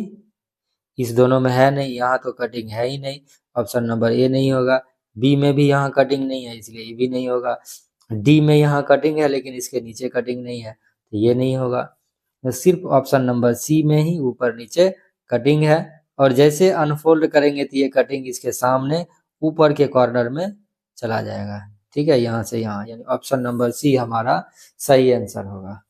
इस दोनों में है नहीं, यहाँ तो कटिंग है ही नहीं, ऑप्शन नंबर ए नहीं होगा। बी में भी यहाँ कटिंग नहीं है, इसलिए ये भी नहीं होगा। डी में यहाँ कटिंग है लेकिन इसके नीचे कटिंग नहीं है, तो ये नहीं होगा। तो सिर्फ ऑप्शन नंबर सी में ही ऊपर नीचे कटिंग है, और जैसे अनफोल्ड करेंगे तो ये कटिंग इसके सामने ऊपर के कॉर्नर में चला जाएगा। ठीक है, यहाँ से यहाँ, यानी ऑप्शन नंबर सी हमारा सही आंसर होगा।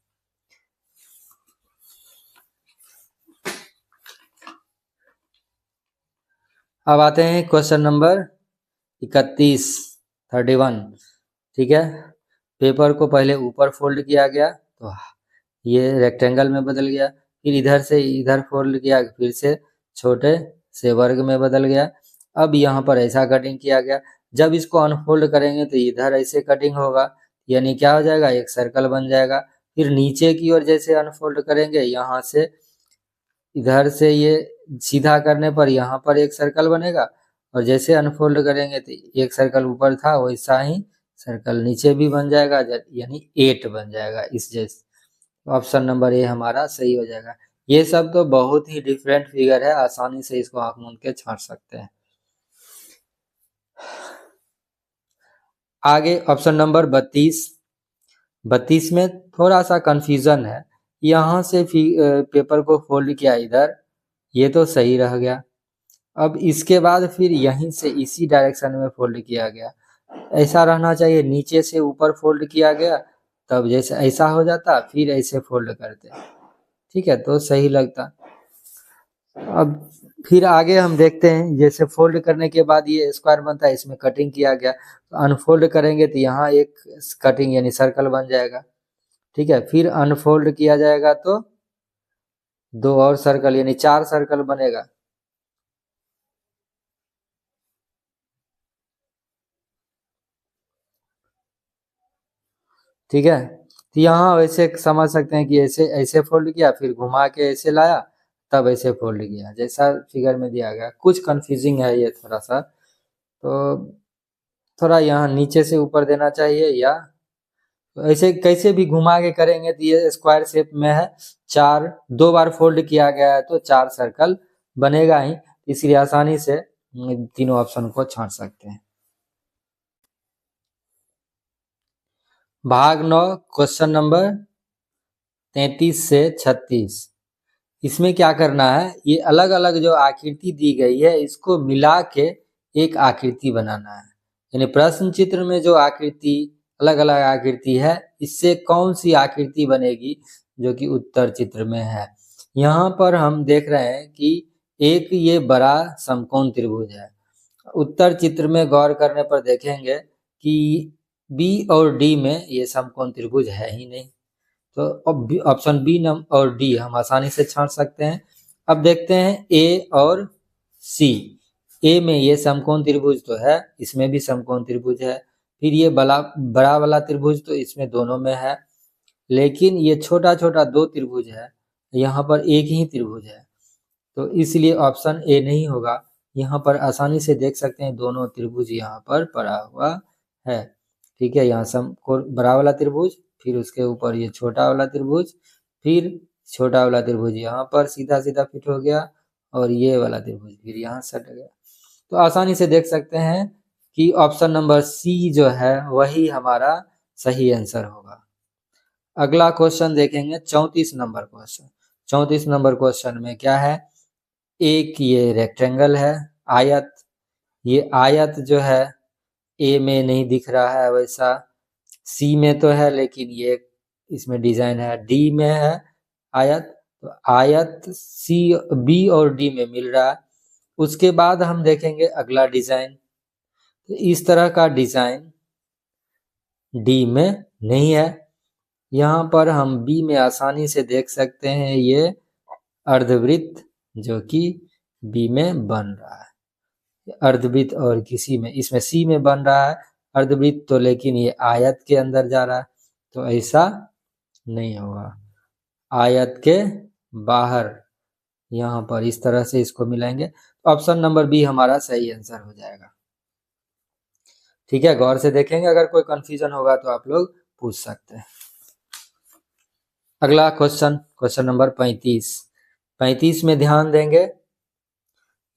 अब आते हैं क्वेश्चन नंबर 31, 31। ठीक है, पेपर को पहले ऊपर फोल्ड किया गया तो ये रेक्टेंगल में बदल गया, फिर इधर से इधर फोल्ड किया, फिर से छोटे से वर्ग में बदल गया। अब यहाँ पर ऐसा कटिंग किया गया, जब इसको अनफोल्ड करेंगे तो इधर ऐसे कटिंग होगा, यानी क्या हो जाएगा, एक सर्कल बन जाएगा। फिर नीचे की ओर जैसे अनफोल्ड करेंगे, यहाँ से इधर से ये सीधा करने पर यहाँ पर एक सर्कल बनेगा, और जैसे अनफोल्ड करेंगे तो एक सर्कल ऊपर था वैसा ही सर्कल नीचे भी बन जाएगा, यानी 8 बन जाएगा इस जैसे। ऑप्शन नंबर ए हमारा सही हो जाएगा। ये सब तो बहुत ही डिफरेंट फिगर है, आसानी से इसको आंख मूंद के छांट सकते हैं। आगे ऑप्शन नंबर 32। 32 में थोड़ा सा कंफ्यूजन है, यहाँ से पेपर को फोल्ड किया इधर, ये तो सही रह गया। अब इसके बाद फिर यहीं से इसी डायरेक्शन में फोल्ड किया गया, ऐसा रहना चाहिए, नीचे से ऊपर फोल्ड किया गया, तब जैसे ऐसा हो जाता, फिर ऐसे फोल्ड करते। ठीक है, तो सही लगता। अब फिर आगे हम देखते हैं, जैसे फोल्ड करने के बाद ये स्क्वायर बनता है, इसमें कटिंग किया गया, तो अनफोल्ड करेंगे तो यहाँ एक कटिंग यानी सर्कल बन जाएगा। ठीक है, फिर अनफोल्ड किया जाएगा तो 2 और सर्कल यानी 4 सर्कल बनेगा। ठीक है, तो यहाँ वैसे समझ सकते हैं कि ऐसे ऐसे फोल्ड किया, फिर घुमा के ऐसे लाया, तब ऐसे फोल्ड किया, जैसा फिगर में दिया गया। कुछ कंफ्यूजिंग है ये थोड़ा सा, तो थोड़ा यहाँ नीचे से ऊपर देना चाहिए, या ऐसे कैसे भी घुमा के करेंगे तो ये स्क्वायर शेप में है। चार, 2 बार फोल्ड किया गया है तो 4 सर्कल बनेगा ही, इसलिए आसानी से तीनों ऑप्शन को छांट सकते हैं। भाग 9 क्वेश्चन नंबर 33 से 36। इसमें क्या करना है, ये अलग अलग जो आकृति दी गई है इसको मिला के एक आकृति बनाना है। यानी प्रश्न चित्र में जो आकृति, अलग अलग आकृति है, इससे कौन सी आकृति बनेगी जो कि उत्तर चित्र में है। यहाँ पर हम देख रहे हैं कि एक ये बड़ा समकोण त्रिभुज है। उत्तर चित्र में गौर करने पर देखेंगे कि बी और डी में ये समकोण त्रिभुज है ही नहीं, तो अब ऑप्शन बी और डी हम आसानी से छांट सकते हैं। अब देखते हैं ए और सी। ए में ये समकोण त्रिभुज तो है, इसमें भी समकोण त्रिभुज है। फिर ये बड़ा वाला त्रिभुज तो इसमें दोनों में है, लेकिन ये छोटा छोटा 2 त्रिभुज है, यहाँ पर एक ही त्रिभुज है, तो इसलिए ऑप्शन ए नहीं होगा। यहाँ पर आसानी से देख सकते हैं दोनों त्रिभुज यहाँ पर पड़ा हुआ है। ठीक है, यहाँ समकोण बड़ा वाला त्रिभुज, फिर उसके ऊपर ये छोटा वाला त्रिभुज, फिर छोटा वाला त्रिभुज यहाँ पर सीधा सीधा फिट हो गया, और ये वाला त्रिभुज फिर यहाँ सट गया। तो आसानी से देख सकते हैं कि ऑप्शन नंबर सी जो है वही हमारा सही आंसर होगा। अगला क्वेश्चन देखेंगे 34 नंबर क्वेश्चन। 34 नंबर क्वेश्चन में क्या है, एक ये रेक्टेंगल है, आयत। ये आयत जो है ए में नहीं दिख रहा है, वैसा सी में तो है लेकिन ये इसमें डिजाइन है, डी में है आयत, तो आयत सी, बी और डी में मिल रहा है। उसके बाद हम देखेंगे अगला डिजाइन, तो इस तरह का डिजाइन डी में नहीं है। यहाँ पर हम बी में आसानी से देख सकते हैं ये अर्धवृत्त जो कि बी में बन रहा है, अर्धवृत्त, और किसी में इसमें सी में बन रहा है अर्धवृत्त तो, लेकिन ये आयत के अंदर जा रहा है, तो ऐसा नहीं होगा। आयत के बाहर यहाँ पर इस तरह से इसको मिलाएंगे, ऑप्शन नंबर बी हमारा सही आंसर हो जाएगा। ठीक है, गौर से देखेंगे, अगर कोई कंफ्यूजन होगा तो आप लोग पूछ सकते हैं। अगला क्वेश्चन, क्वेश्चन नंबर 35। 35 में ध्यान देंगे,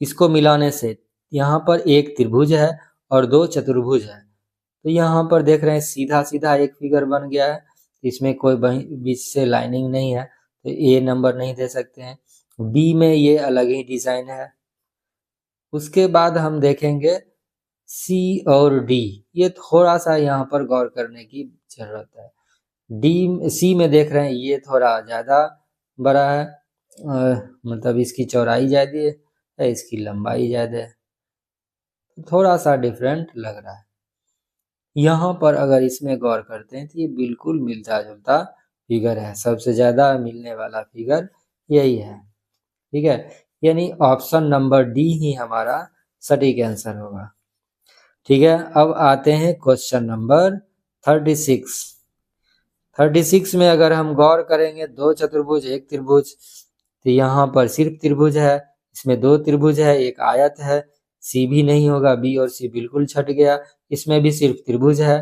इसको मिलाने से यहाँ पर एक त्रिभुज है और 2 चतुर्भुज है, तो यहाँ पर देख रहे हैं सीधा सीधा एक फिगर बन गया है, इसमें कोई बीच से लाइनिंग नहीं है, तो ए नंबर नहीं दे सकते हैं। बी में ये अलग ही डिजाइन है। उसके बाद हम देखेंगे सी और डी, ये थोड़ा सा यहाँ पर गौर करने की जरूरत है। डी सी में देख रहे हैं ये थोड़ा ज्यादा बड़ा है, मतलब इसकी चौड़ाई ज्यादा है, इसकी लंबाई ज्यादा है, थोड़ा सा डिफरेंट लग रहा है। यहाँ पर अगर इसमें गौर करते हैं तो ये बिल्कुल मिलता जुलता फिगर है, सबसे ज्यादा मिलने वाला फिगर यही है। ठीक है, यानी ऑप्शन नंबर डी ही हमारा सटीक आंसर होगा। ठीक है, अब आते हैं क्वेश्चन नंबर 36। 36 में अगर हम गौर करेंगे 2 चतुर्भुज 1 त्रिभुज, तो यहाँ पर सिर्फ त्रिभुज है, इसमें 2 त्रिभुज है, एक आयत है, सी भी नहीं होगा, बी और सी बिल्कुल छट गया। इसमें भी सिर्फ त्रिभुज है,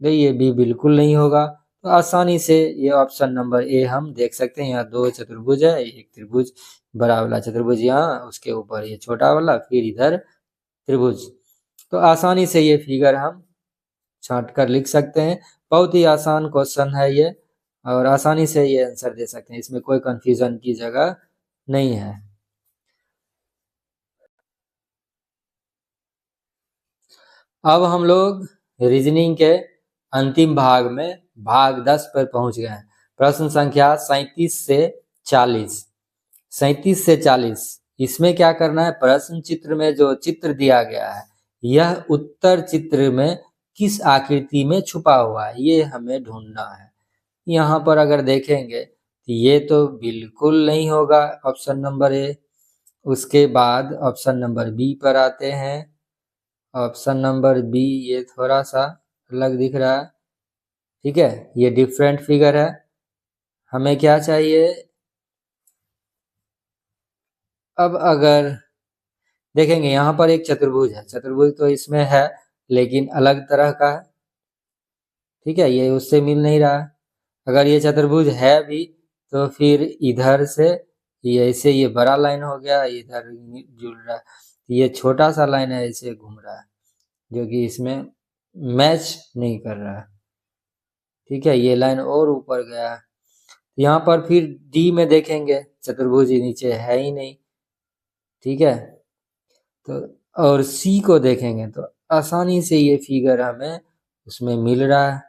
तो ये भी बिल्कुल नहीं होगा। तो आसानी से ये ऑप्शन नंबर ए हम देख सकते हैं, यहाँ 2 चतुर्भुज है, एक त्रिभुज, बड़ा वाला चतुर्भुज यहाँ, उसके ऊपर ये छोटा वाला, फिर इधर त्रिभुज, तो आसानी से ये फिगर हम छांट कर लिख सकते हैं। बहुत ही आसान क्वेश्चन है ये, और आसानी से ये आंसर दे सकते हैं, इसमें कोई कंफ्यूजन की जगह नहीं है। अब हम लोग रीजनिंग के अंतिम भाग में भाग 10 पर पहुंच गए हैं। प्रश्न संख्या 37 से 40। 37 से 40 इसमें क्या करना है, प्रश्न चित्र में जो चित्र दिया गया है यह उत्तर चित्र में किस आकृति में छुपा हुआ है, ये हमें ढूंढना है। यहाँ पर अगर देखेंगे तो ये तो बिल्कुल नहीं होगा ऑप्शन नंबर ए। उसके बाद ऑप्शन नंबर बी पर आते हैं। ऑप्शन नंबर बी ये थोड़ा सा अलग दिख रहा है, ठीक है, ये डिफरेंट फिगर है। हमें क्या चाहिए, अब अगर देखेंगे यहाँ पर एक चतुर्भुज है, चतुर्भुज तो इसमें है लेकिन अलग तरह का है, ठीक है, ये उससे मिल नहीं रहा है। अगर ये चतुर्भुज है भी तो फिर इधर से ये ऐसे ये बड़ा लाइन हो गया, इधर जुड़ रहा है, ये छोटा सा लाइन है ऐसे घूम रहा है जो कि इसमें मैच नहीं कर रहा है, ठीक है, ये लाइन और ऊपर गया है। यहाँ पर फिर डी में देखेंगे चतुर्भुज नीचे है ही नहीं, ठीक है, तो और सी को देखेंगे तो आसानी से ये फिगर हमें उसमें मिल रहा है,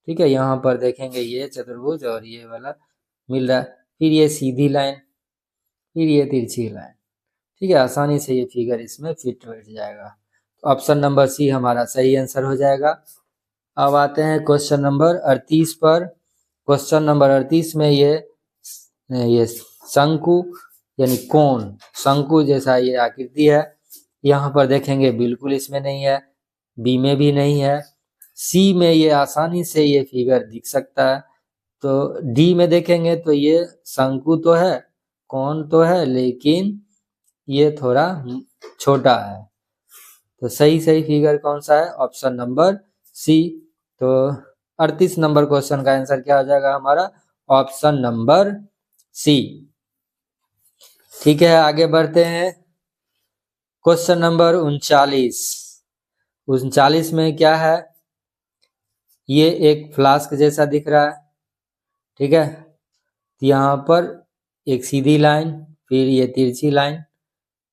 ठीक है, यहाँ पर देखेंगे ये चतुर्भुज और ये वाला मिल रहा है, फिर ये सीधी लाइन, फिर ये तिरछी लाइन, ठीक है, आसानी से ये फिगर इसमें फिट बैठ जाएगा। तो ऑप्शन नंबर सी हमारा सही आंसर हो जाएगा। अब आते हैं क्वेश्चन नंबर 38 पर। क्वेश्चन नंबर 38 में ये शंकु यानी कोण, शंकु जैसा ये आकृति है, यहाँ पर देखेंगे बिल्कुल इसमें नहीं है, बी में भी नहीं है, सी में ये आसानी से ये फिगर दिख सकता है, तो डी में देखेंगे तो ये शंकु तो है, कोण तो है, लेकिन ये थोड़ा छोटा है। तो सही फिगर कौन सा है, ऑप्शन नंबर सी। तो 38 नंबर क्वेश्चन का आंसर क्या हो जाएगा हमारा, ऑप्शन नंबर सी। ठीक है, आगे बढ़ते हैं। क्वेश्चन नंबर 39 में क्या है, ये एक फ्लास्क जैसा दिख रहा है, ठीक है, यहाँ पर एक सीधी लाइन, फिर ये तिरछी लाइन,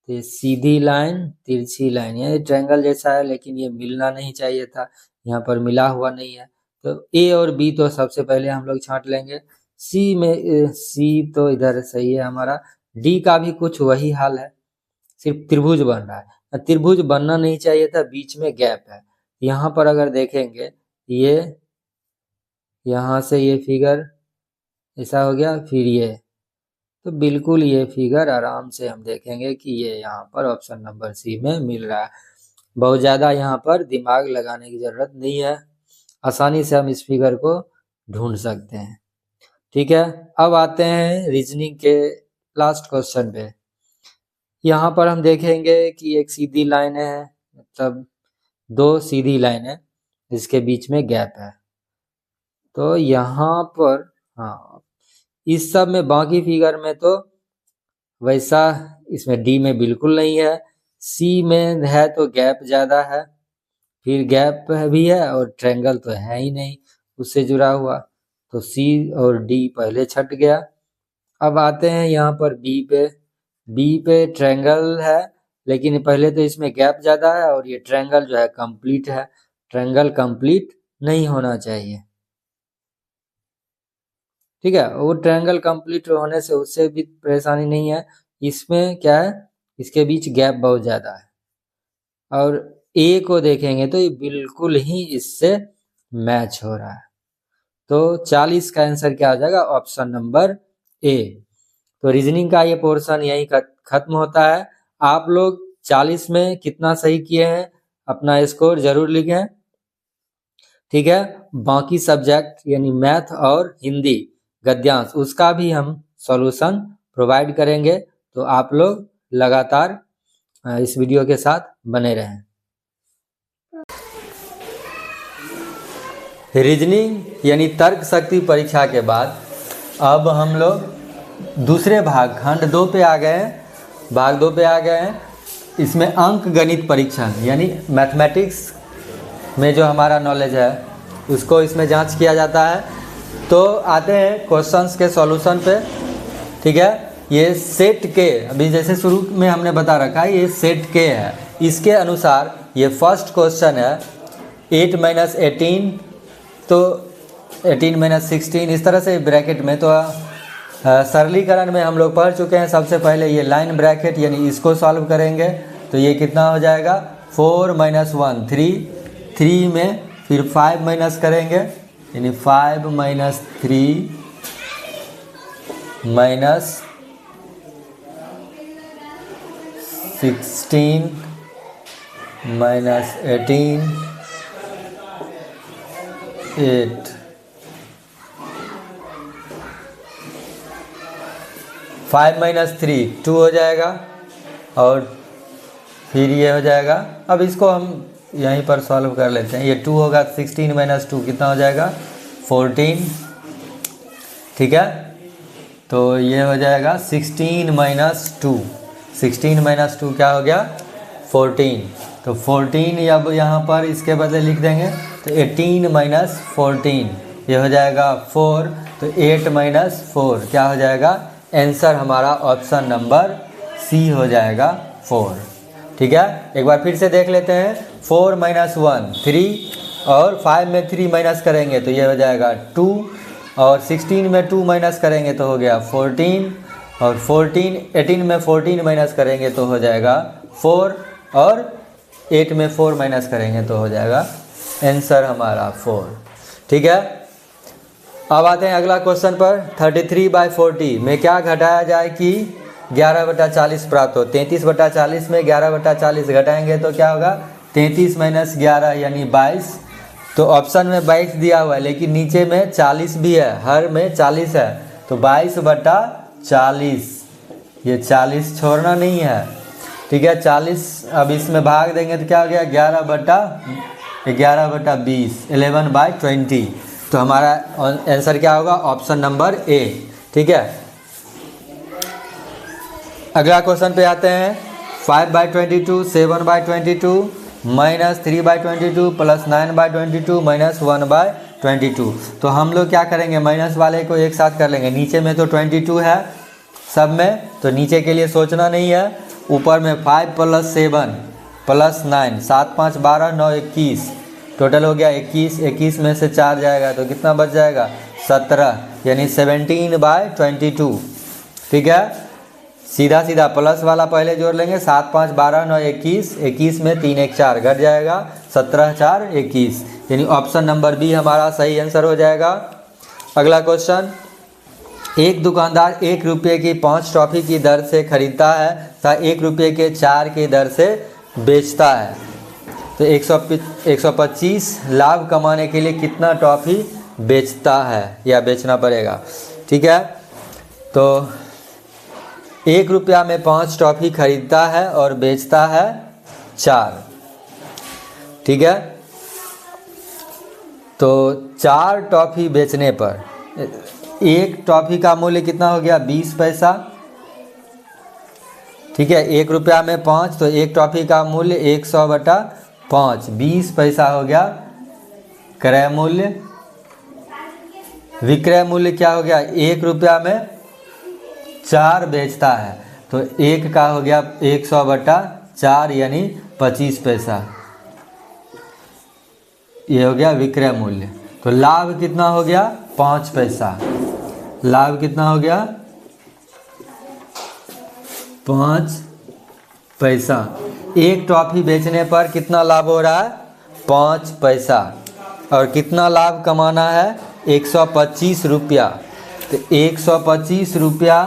तो सीधी लाइन तिरछी लाइन, ये ट्रायंगल जैसा है लेकिन ये मिलना नहीं चाहिए था, यहाँ पर मिला हुआ नहीं है, तो ए और बी तो सबसे पहले हम लोग छांट लेंगे। सी तो इधर सही है हमारा, डी का भी कुछ वही हाल है, सिर्फ त्रिभुज बन रहा है, त्रिभुज बनना नहीं चाहिए था, बीच में गैप है। यहाँ पर अगर देखेंगे ये यहाँ से ये फिगर ऐसा हो गया, फिर ये, तो बिल्कुल ये फिगर आराम से हम देखेंगे कि ये यहाँ पर ऑप्शन नंबर सी में मिल रहा है। बहुत ज़्यादा यहाँ पर दिमाग लगाने की ज़रूरत नहीं है, आसानी से हम इस फिगर को ढूंढ सकते हैं। ठीक है, अब आते हैं रीजनिंग के लास्ट क्वेश्चन पे। यहाँ पर हम देखेंगे कि एक सीधी लाइन है, मतलब दो सीधी लाइन है जिसके बीच में गैप है, तो यहाँ पर हाँ, इस सब में बाकी फिगर में तो वैसा इसमें डी में बिल्कुल नहीं है, सी में है तो गैप ज़्यादा है, फिर गैप भी है और ट्रायंगल तो है ही नहीं उससे जुड़ा हुआ, तो सी और डी पहले छट गया। अब आते हैं यहाँ पर बी पे ट्रायंगल है लेकिन पहले तो इसमें गैप ज़्यादा है और ये ट्रायंगल जो है कंप्लीट है, ट्रायंगल कंप्लीट नहीं होना चाहिए, ठीक है, वो ट्रायंगल कंप्लीट होने से उससे भी परेशानी नहीं है, इसमें क्या है, इसके बीच गैप बहुत ज़्यादा है, और ए को देखेंगे तो ये बिल्कुल ही इससे मैच हो रहा है, तो 40 का आंसर क्या हो जाएगा, ऑप्शन नंबर ए। तो रीजनिंग का ये पोर्शन यही खत्म होता है। आप लोग 40 में कितना सही किए हैं अपना स्कोर जरूर लिखें, ठीक है, बाकी सब्जेक्ट यानी मैथ और हिंदी गद्यांश उसका भी हम सॉल्यूशन प्रोवाइड करेंगे, तो आप लोग लगातार इस वीडियो के साथ बने रहें। रीजनिंग यानी तर्क शक्ति परीक्षा के बाद अब हम लोग दूसरे भाग खंड 2 पे आ गए हैं, भाग 2 पे आ गए हैं। इसमें अंक गणित परीक्षण यानी मैथमेटिक्स में जो हमारा नॉलेज है उसको इसमें जांच किया जाता है। तो आते हैं क्वेश्चंस के सॉल्यूशन पे, ठीक है, ये सेट के, अभी जैसे शुरू में हमने बता रखा है ये सेट के है, इसके अनुसार ये फर्स्ट क्वेश्चन है 8 - 18, तो 18 - 16 इस तरह से ब्रैकेट में, तो सरलीकरण में हम लोग पढ़ चुके हैं। सबसे पहले ये लाइन ब्रैकेट यानी इसको सॉल्व करेंगे तो ये कितना हो जाएगा 4 - 1 3 में, फिर 5 माइनस करेंगे यानी 5 - 3 - 16 - 18 8, 5 - 3 2 हो जाएगा, और फिर ये हो जाएगा। अब इसको हम यहीं पर सॉल्व कर लेते हैं। ये 2 होगा, 16 - 2 कितना हो जाएगा 14, ठीक है। तो ये हो जाएगा 16 - 2, 16 - 2 क्या हो गया 14। तो 14 अब यहाँ पर इसके बदले लिख देंगे, तो 18 - 14 ये हो जाएगा 4। तो 8 - 4 क्या हो जाएगा, आंसर हमारा ऑप्शन नंबर सी हो जाएगा 4, ठीक है। एक बार फिर से देख लेते हैं। 4 - 1 3, और 5 में 3 माइनस करेंगे तो ये हो जाएगा 2, और 16 में 2 माइनस करेंगे तो हो गया 14, और 18 में 14 माइनस करेंगे तो हो जाएगा 4, और 8 में 4 माइनस करेंगे तो हो जाएगा आंसर हमारा 4, ठीक है। अब आते हैं अगला क्वेश्चन पर। 33/40 में क्या घटाया जाए कि 11/40 प्राप्त हो। 33/40 में 11/40 घटाएंगे तो क्या होगा 33 - 11 यानी 22। तो ऑप्शन में 22 दिया हुआ है, लेकिन नीचे में 40 भी है, हर में 40 है, तो 22/40, ये 40 छोड़ना नहीं है, ठीक है। 40 अब इसमें भाग देंगे तो क्या हो गया 11/20, 11/20। तो हमारा आंसर क्या होगा ऑप्शन नंबर ए, ठीक है। अगला क्वेश्चन पे आते हैं। 5/22, 7/22 -3/22 + 9/22 - 1/22। तो हम लोग क्या करेंगे, माइनस वाले को एक साथ कर लेंगे। नीचे में तो 22 है सब में, तो नीचे के लिए सोचना नहीं है। ऊपर में 5 + 7 + 9, 7 5 12 9 21, टोटल हो गया 21। 21 में से 4 जाएगा तो कितना बच जाएगा 17, यानी 17/22, ठीक है। सीधा सीधा प्लस वाला पहले जोड़ लेंगे, 7 5 12 9 21, 21 में 3 1 4 घट जाएगा, 17 4 21, यानी ऑप्शन नंबर बी हमारा सही आंसर हो जाएगा। अगला क्वेश्चन। एक दुकानदार 1 रुपये की 5 टॉफ़ी की दर से खरीदता है तथा 1 रुपये के 4 की दर से बेचता है। तो 125 लाभ कमाने के लिए कितना टॉफ़ी बेचता है या बेचना पड़ेगा, ठीक है। तो 1 रुपया में 5 टॉफ़ी खरीदता है और बेचता है 4, ठीक है। तो 4 टॉफ़ी बेचने पर एक टॉफ़ी का मूल्य कितना हो गया 20 पैसा, ठीक है। 1 रुपया में 5, तो एक टॉफ़ी का मूल्य 100/5, 20 पैसा हो गया क्रय मूल्य। विक्रय मूल्य क्या हो गया, 1 रुपया में 4 बेचता है, तो 1 का हो गया 100/4 यानी 25 पैसा, ये हो गया विक्रय मूल्य। तो लाभ कितना हो गया 5 पैसा, लाभ कितना हो गया 5 पैसा। एक टॉफ़ी बेचने पर कितना लाभ हो रहा है 5 पैसा, और कितना लाभ कमाना है 125 रुपया। तो 125 रुपया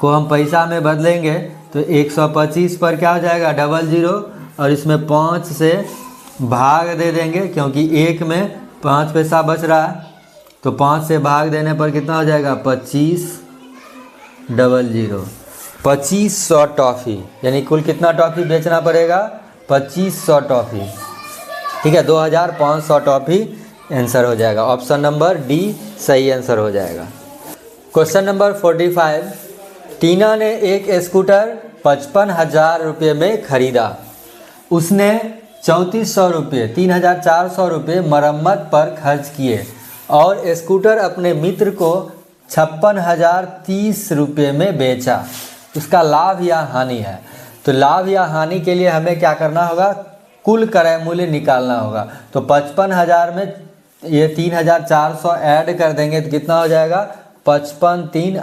को हम पैसा में बदलेंगे तो 125 पर क्या हो जाएगा 00, और इसमें 5 से भाग दे देंगे क्योंकि 1 में 5 पैसा बच रहा है, तो 5 से भाग देने पर कितना हो जाएगा 25 00, 2500 टॉफ़ी, यानी कुल कितना टॉफ़ी बेचना पड़ेगा 2500 टॉफ़ी, ठीक है। 2500 टॉफ़ी आंसर हो जाएगा, ऑप्शन नंबर डी सही आंसर हो जाएगा। Question number 45। टीना ने एक स्कूटर 55,000 रुपये में खरीदा। उसने 3400 रुपये 3400 रुपये मरम्मत पर खर्च किए और स्कूटर अपने मित्र को 56,030 रुपये में बेचा। उसका लाभ या हानि है। तो लाभ या हानि के लिए हमें क्या करना होगा, कुल क्रय मूल्य निकालना होगा। तो 55,000 में ये 3,400 ऐड कर देंगे तो कितना हो जाएगा 55 3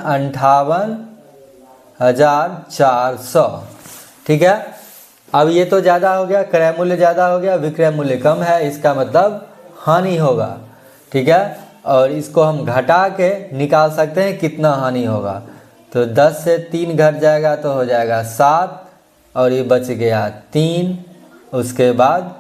58,400, ठीक है। अब ये तो ज़्यादा हो गया, क्रय मूल्य ज़्यादा हो गया, विक्रय मूल्य कम है, इसका मतलब हानि होगा, ठीक है। और इसको हम घटा के निकाल सकते हैं कितना हानि होगा। तो 10 से 3 घट जाएगा तो हो जाएगा 7, और ये बच गया 3, उसके बाद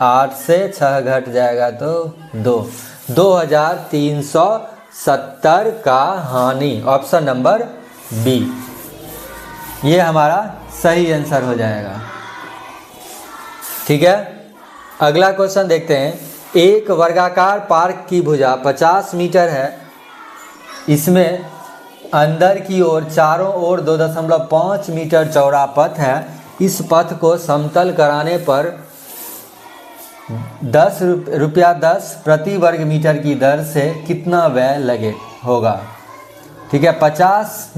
8 से 6 घट जाएगा तो 2, 2370 का हानि, ऑप्शन नंबर बी, ये हमारा सही आंसर हो जाएगा। ठीक है, अगला क्वेश्चन देखते हैं। एक वर्गाकार पार्क की भुजा 50 मीटर है, इसमें अंदर की ओर चारों ओर 2.5 मीटर चौड़ा पथ है। इस पथ को समतल कराने पर 10 रुपया 10 प्रति वर्ग मीटर की दर से कितना व्यय लगे होगा। ठीक है, 50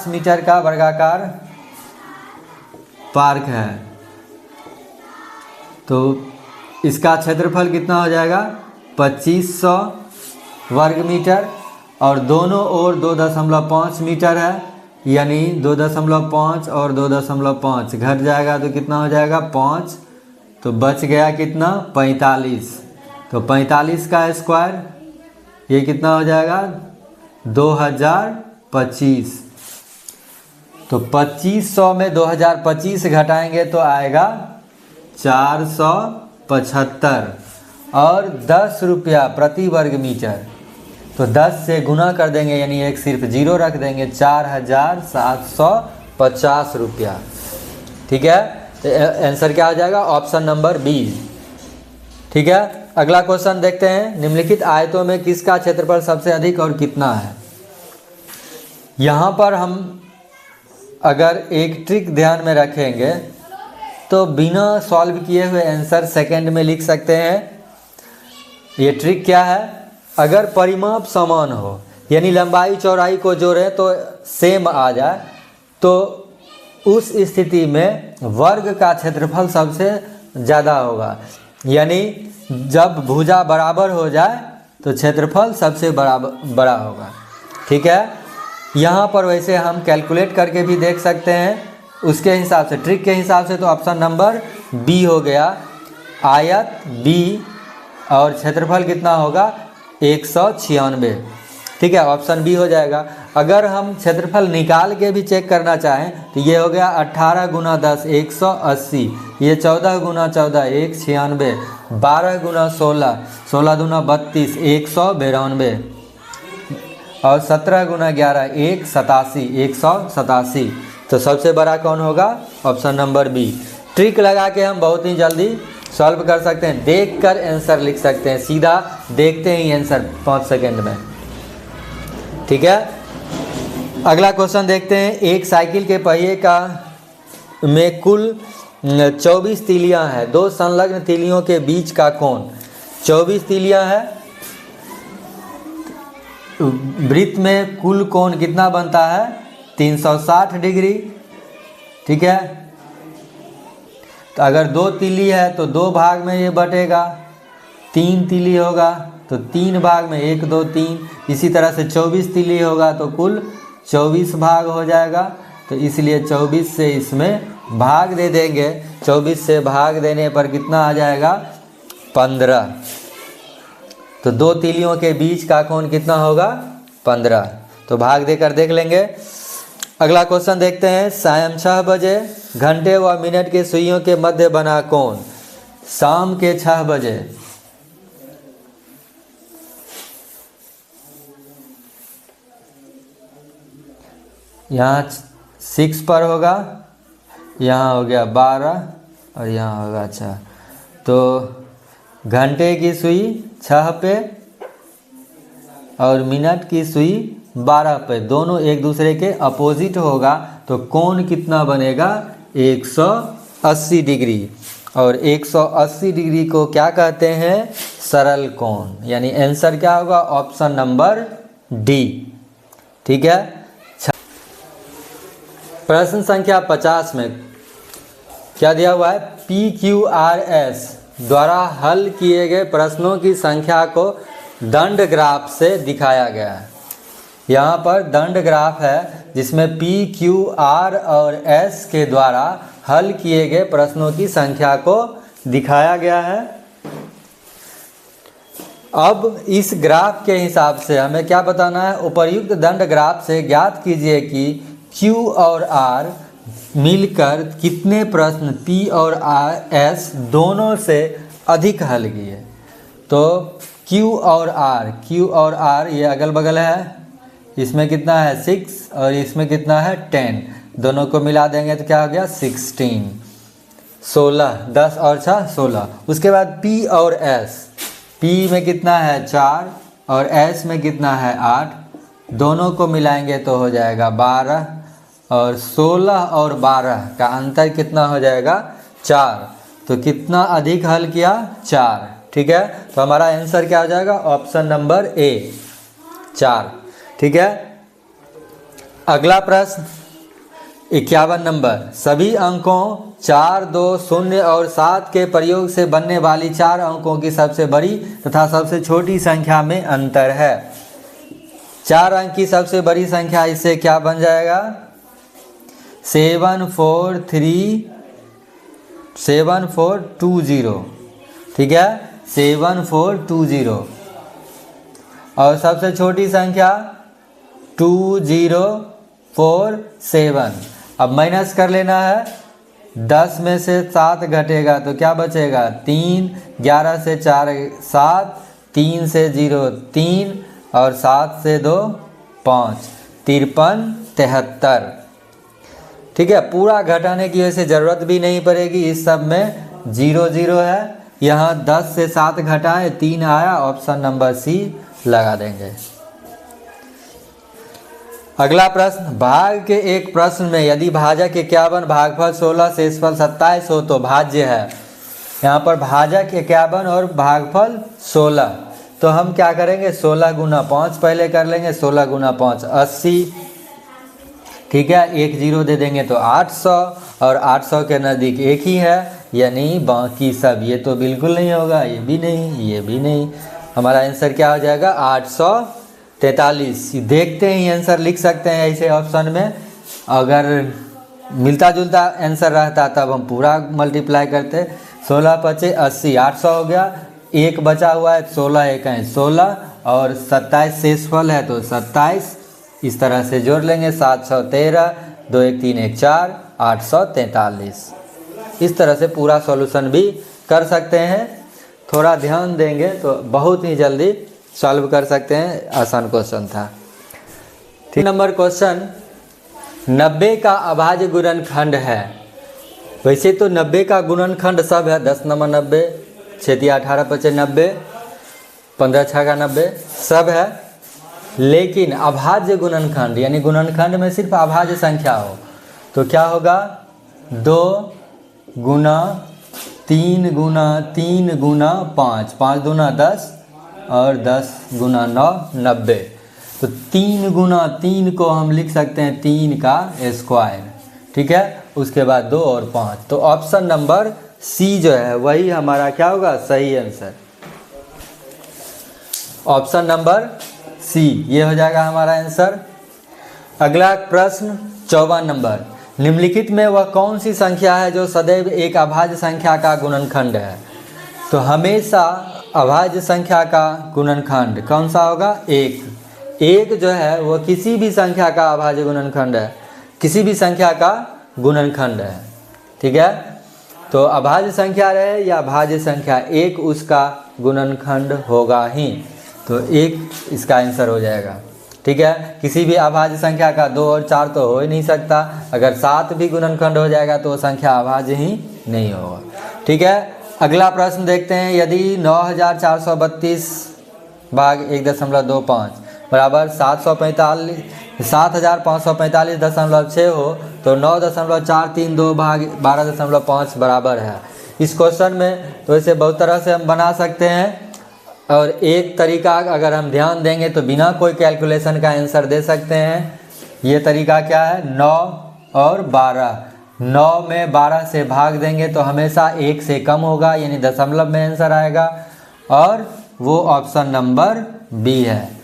मीटर का वर्गाकार पार्क है, तो इसका क्षेत्रफल कितना हो जाएगा 2500 वर्ग मीटर, और दोनों ओर 2.5 मीटर है, यानी 2.5 और 2.5 घट जाएगा तो कितना हो जाएगा 5, तो बच गया कितना 45, तो 45 का स्क्वायर ये कितना हो जाएगा 2025, तो 2500 में 2025 घटाएंगे तो आएगा 475, और 10 रुपया प्रति वर्ग मीटर, तो 10 से गुना कर देंगे, यानी एक सिर्फ 0 रख देंगे, 4750 रुपया। ठीक है, तो आंसर क्या हो जाएगा ऑप्शन नंबर बी। ठीक है, अगला क्वेश्चन देखते हैं। निम्नलिखित आयतों में किसका क्षेत्रफल सबसे अधिक और कितना है। यहाँ पर हम अगर एक ट्रिक ध्यान में रखेंगे तो बिना सॉल्व किए हुए आंसर सेकंड में लिख सकते हैं। ये ट्रिक क्या है, अगर परिमाप समान हो, यानी लंबाई चौड़ाई को जोड़ें तो सेम आ जाए, तो उस स्थिति में वर्ग का क्षेत्रफल सबसे ज़्यादा होगा। यानी जब भुजा बराबर हो जाए तो क्षेत्रफल सबसे बड़ा होगा। ठीक है, यहाँ पर वैसे हम कैलकुलेट करके भी देख सकते हैं, उसके हिसाब से ट्रिक के हिसाब से तो ऑप्शन नंबर बी हो गया। आयत बी और क्षेत्रफल कितना होगा 196। ठीक है, ऑप्शन बी हो जाएगा। अगर हम क्षेत्रफल निकाल के भी चेक करना चाहें तो ये हो गया 18 गुना 10 180, ये 14 गुना 14 196, 12 गुना 16 16 दूना 32 192, और 17 गुना 11 187। तो सबसे बड़ा कौन होगा ऑप्शन नंबर बी। ट्रिक लगा के हम बहुत ही जल्दी सॉल्व कर सकते हैं, देख कर आंसर लिख सकते हैं, सीधा देखते ही आंसर 5 सेकंड में। ठीक है, अगला क्वेश्चन देखते हैं। एक साइकिल के पहिए का में कुल 24 तीलियां हैं, 2 संलग्न तीलियों के बीच का कोण 24 तीलियां है। वृत्त में कुल कोण कितना बनता है 360 डिग्री। ठीक है, तो अगर 2 तीली है तो 2 भाग में ये बटेगा, 3 तीली होगा तो 3 भाग में 1 2 3, इसी तरह से 24 तीली होगा तो कुल 24 भाग हो जाएगा। तो इसलिए 24 से इसमें भाग दे देंगे, 24 से भाग देने पर कितना आ जाएगा 15, तो 2 तीलियों के बीच का कोण कितना होगा 15, तो भाग देकर देख लेंगे। अगला क्वेश्चन देखते हैं। शाम 6 बजे घंटे व मिनट के सुइयों के मध्य बना कोण शाम के 6 बजे। यहाँ 6 पर होगा, यहाँ हो गया 12 और यहाँ होगा 6, तो घंटे की सुई 6 पे और मिनट की सुई 12 पे, दोनों एक दूसरे के अपोजिट होगा, तो कोण कितना बनेगा 180 डिग्री। और 180 डिग्री को क्या कहते हैं सरल कोण, यानी आंसर क्या होगा ऑप्शन नंबर डी। ठीक है, प्रश्न संख्या 50 में क्या दिया हुआ है, PQRS द्वारा हल किए गए प्रश्नों की संख्या को दंड ग्राफ से दिखाया गया है। यहाँ पर दंड ग्राफ है जिसमें P, Q, R और S के द्वारा हल किए गए प्रश्नों की संख्या को दिखाया गया है। अब इस ग्राफ के हिसाब से हमें क्या बताना है, उपर्युक्त दंड ग्राफ से ज्ञात कीजिए कि Q और R मिलकर कितने प्रश्न P और S दोनों से अधिक हल किए। तो Q और R ये अगल बगल है, इसमें कितना है 6 और इसमें कितना है 10, दोनों को मिला देंगे तो क्या हो गया 16, 16, 10 और 6 16। उसके बाद P और S, P में कितना है 4 और S में कितना है 8, दोनों को मिलाएंगे तो हो जाएगा 12 और 16 और 12 का अंतर कितना हो जाएगा 4। तो कितना अधिक हल किया 4। ठीक है, तो हमारा आंसर क्या हो जाएगा ऑप्शन नंबर ए 4। ठीक है, अगला प्रश्न 51 नंबर। सभी अंकों 4, 2, 0 और 7 के प्रयोग से बनने वाली 4 अंकों की सबसे बड़ी तथा सबसे छोटी संख्या में अंतर है। 4 अंक की सबसे बड़ी संख्या इससे क्या बन जाएगा 7420। ठीक है, 7420 और सबसे छोटी संख्या 2047। अब माइनस कर लेना है, 10 में से 7 घटेगा तो क्या बचेगा 3, 11 से 4 7, 3 से 0 3 और 7 से 2 5, 53 73। ठीक है, पूरा घटाने की वैसे ज़रूरत भी नहीं पड़ेगी, इस सब में 0 0 है। यहाँ 10 से 7 घटाएं 3 आया, ऑप्शन नंबर सी लगा देंगे। अगला प्रश्न, भाग के एक प्रश्न में यदि भाजक 51 भागफल 16 शेषफल 27 हो तो भाज्य है। यहाँ पर भाजक 51 और भागफल 16, तो हम क्या करेंगे 16 गुना 5 पहले कर लेंगे। 16 गुना 5 80। ठीक है, 1 0 दे देंगे तो 800 और 800 के नज़दीक एक ही है, यानी बाकी सब ये तो बिल्कुल नहीं होगा, ये भी नहीं, ये भी नहीं। हमारा आंसर क्या हो जाएगा 843। देखते ही आंसर लिख सकते हैं ऐसे ऑप्शन में। अगर मिलता जुलता आंसर रहता तब हम पूरा मल्टीप्लाई करते। 16 पचे 80, 800 हो गया, एक बचा हुआ है 16 एक है 16 और 27 शेषफल है तो 27, इस तरह से जोड़ लेंगे 713, 2 1 3 1 4, 843। इस तरह से पूरा सॉल्यूशन भी कर सकते हैं, थोड़ा ध्यान देंगे तो बहुत ही जल्दी सॉल्व कर सकते हैं। आसान क्वेश्चन था। 3 नंबर क्वेश्चन, 90 का अभाज्य गुणनखंड है। वैसे तो 90 का गुणनखंड सब है, 10 नंबर 90, 6 18 25 90, 15 6 का 90 सब है, लेकिन अभाज्य गुणनखंड यानी गुणनखंड में सिर्फ अभाज्य संख्या हो तो क्या होगा 2 गुना 3 गुना 3 गुना 5, 5 दूना 10 और 10 गुना 9 90। तो 3 गुना 3 को हम लिख सकते हैं 3 का स्क्वायर। ठीक है, उसके बाद 2 और 5, तो ऑप्शन नंबर सी जो है वही हमारा क्या होगा सही आंसर। ऑप्शन नंबर सी ये हो जाएगा हमारा आंसर। अगला प्रश्न 54 नंबर, निम्नलिखित में वह कौन सी संख्या है जो सदैव एक अभाज्य संख्या का गुणनखंड है। तो हमेशा अभाज्य संख्या का गुणनखंड कौन सा होगा 1। 1 जो है वो किसी भी संख्या का अभाज्य गुणनखंड है, किसी भी संख्या का गुणनखंड है। ठीक है, तो अभाज्य संख्या रहे या भाज्य संख्या 1 उसका गुणनखंड होगा ही, तो 1 इसका आंसर हो जाएगा। ठीक है, किसी भी अभाज्य संख्या का 2 और 4 तो हो ही नहीं सकता, अगर 7 भी गुणनखंड हो जाएगा तो संख्या अभाज्य ही नहीं होगा। ठीक है, अगला प्रश्न देखते हैं, यदि 9432 भाग 1.25 बराबर 7545.6 हो तो 9.432 भाग 12.5 बराबर है। इस क्वेश्चन में तो इसे बहुत तरह से हम बना सकते हैं, और एक तरीका अगर हम ध्यान देंगे तो बिना कोई कैलकुलेशन का आंसर दे सकते हैं। ये तरीका क्या है 9 और 12, 9 में 12 से भाग देंगे तो हमेशा 1 से कम होगा, यानी दशमलव में आंसर आएगा, और वो ऑप्शन नंबर बी है।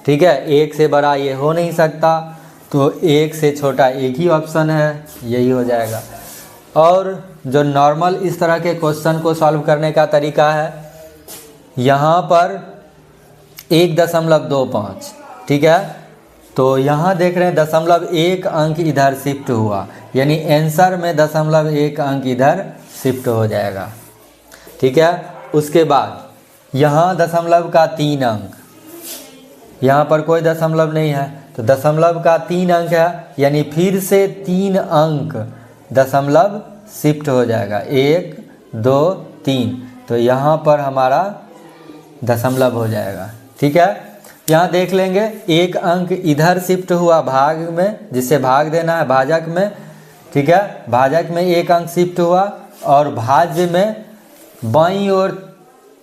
ठीक है, 1 से बड़ा ये हो नहीं सकता, तो 1 से छोटा एक ही ऑप्शन है, यही हो जाएगा। और जो नॉर्मल इस तरह के क्वेश्चन को सॉल्व करने का तरीका है, यहाँ पर 1.25, ठीक है, तो यहाँ देख रहे हैं 0.1 अंक इधर शिफ्ट हुआ, यानी आंसर में 0.1 अंक इधर शिफ्ट हो जाएगा। ठीक है, उसके बाद यहाँ दशमलव का 3 अंक, यहाँ पर कोई दशमलव नहीं है तो दशमलव का 3 अंक है, यानी फिर से 3 अंक दशमलव शिफ्ट हो जाएगा, 1 2 3, तो यहाँ पर हमारा दशमलव हो जाएगा। ठीक है, यहाँ देख लेंगे 1 अंक इधर शिफ्ट हुआ भाग में, जिसे भाग देना है भाजक में। ठीक है, भाजक में 1 अंक शिफ्ट हुआ और भाज्य में बाईं ओर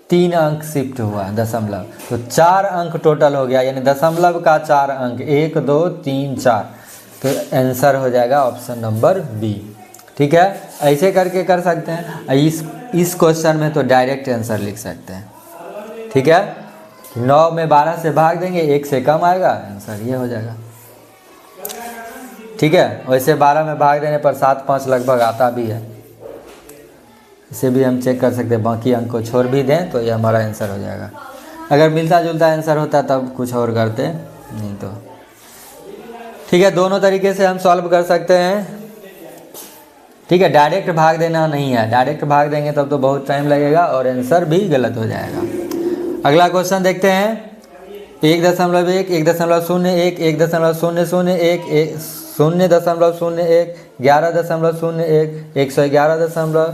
3 अंक शिफ्ट हुआ दशमलव, तो 4 अंक टोटल हो गया, यानी दशमलव का 4 अंक 1 2 3 4, तो आंसर हो जाएगा ऑप्शन नंबर बी। ठीक है, ऐसे करके कर सकते हैं। इस क्वेश्चन में तो डायरेक्ट आंसर लिख सकते हैं। ठीक है, 9 में 12 से भाग देंगे, 1 से कम आएगा, आंसर ये हो जाएगा। ठीक है, वैसे 12 में भाग देने पर 7 5 लगभग आता भी है, इसे भी हम चेक कर सकते हैं। बाकी अंक को छोड़ भी दें तो ये हमारा आंसर हो जाएगा। अगर मिलता जुलता आंसर होता तब कुछ और करते, नहीं तो। ठीक है, दोनों तरीके से हम सॉल्व कर सकते हैं। ठीक है, डायरेक्ट भाग देना नहीं है, डायरेक्ट भाग देंगे तब तो बहुत टाइम लगेगा और आंसर भी गलत हो जाएगा। अगला क्वेश्चन देखते हैं। 1.1 1.01 1.001 0.01 11.01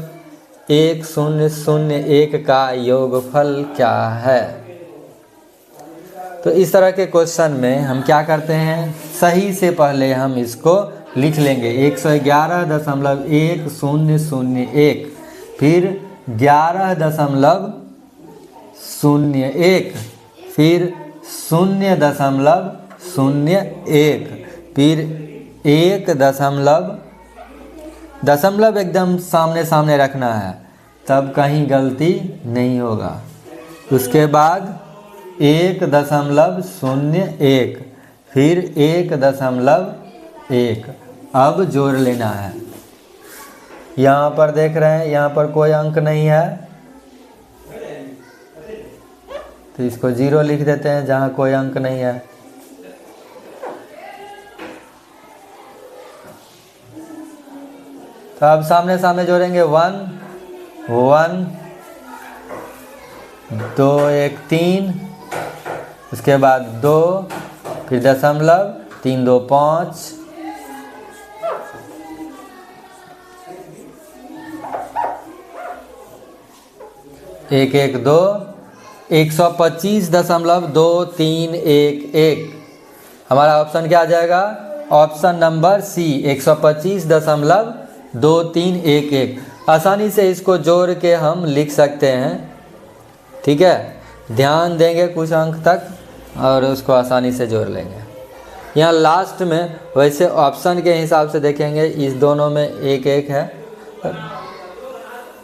111.1001 का योगफल क्या है। तो इस तरह के क्वेश्चन में हम क्या करते हैं, सही से पहले हम इसको लिख लेंगे 111.1001, फिर 11.01, फिर 0.01, फिर 1 दशमलव एकदम सामने सामने रखना है, तब कहीं गलती नहीं होगा। उसके बाद 1.01, फिर 1.1, अब जोड़ लेना है। यहाँ पर देख रहे हैं, यहाँ पर कोई अंक नहीं है तो इसको 0 लिख देते हैं जहाँ कोई अंक नहीं है। तो अब सामने सामने जोड़ेंगे 1 1 2 1 3, उसके बाद 2, फिर दशमलव 3 2 5, एक 1 2, 125.2311। हमारा ऑप्शन क्या आ जाएगा, ऑप्शन नंबर सी 125.2311। आसानी से इसको जोड़ के हम लिख सकते हैं। ठीक है, ध्यान देंगे कुछ अंक तक और उसको आसानी से जोड़ लेंगे। यहाँ लास्ट में वैसे ऑप्शन के हिसाब से देखेंगे, इस दोनों में 1 1 है,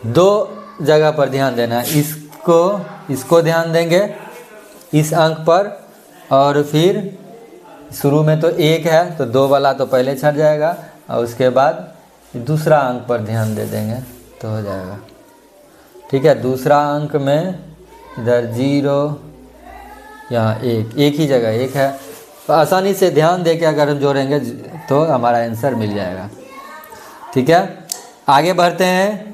2 जगह पर ध्यान देना है। इसको ध्यान देंगे इस अंक पर, और फिर शुरू में तो 1 है तो 2 वाला तो पहले छट जाएगा, और उसके बाद दूसरा अंक पर ध्यान दे देंगे तो हो जाएगा। ठीक है, दूसरा अंक में इधर 0, यहाँ 1 ही जगह 1 है, तो आसानी से ध्यान दे के अगर हम जोड़ेंगे तो हमारा आंसर मिल जाएगा। ठीक है, आगे बढ़ते हैं।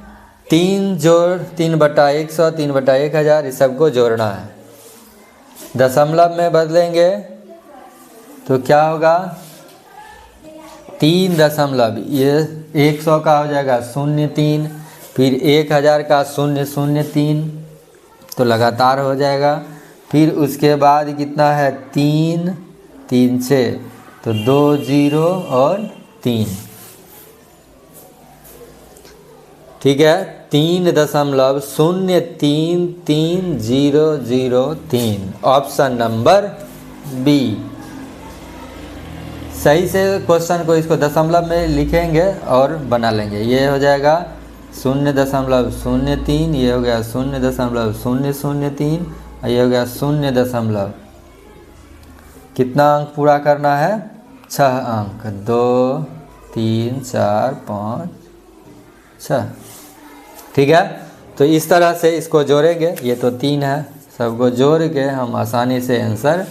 3 जोड़ 3/100 3/1000, इस सबको जोड़ना है। दशमलव में बदलेंगे तो क्या होगा, 3 दशमलव, ये 100 का हो जाएगा 0.3, फिर 1000 का 0.03, तो लगातार हो जाएगा। फिर उसके बाद कितना है 3 3 6, तो 2 0 और 3। ठीक है, 3.03303, ऑप्शन नंबर बी। सही से क्वेश्चन को इसको दशमलव में लिखेंगे और बना लेंगे। ये हो जाएगा 0.03, ये हो गया 0.003, और ये हो गया 0. कितना अंक पूरा करना है, 6 अंक, 2 3 4 5 6। ठीक है, तो इस तरह से इसको जोड़ेंगे। ये तो 3 है, सबको जोड़ के हम आसानी से आंसर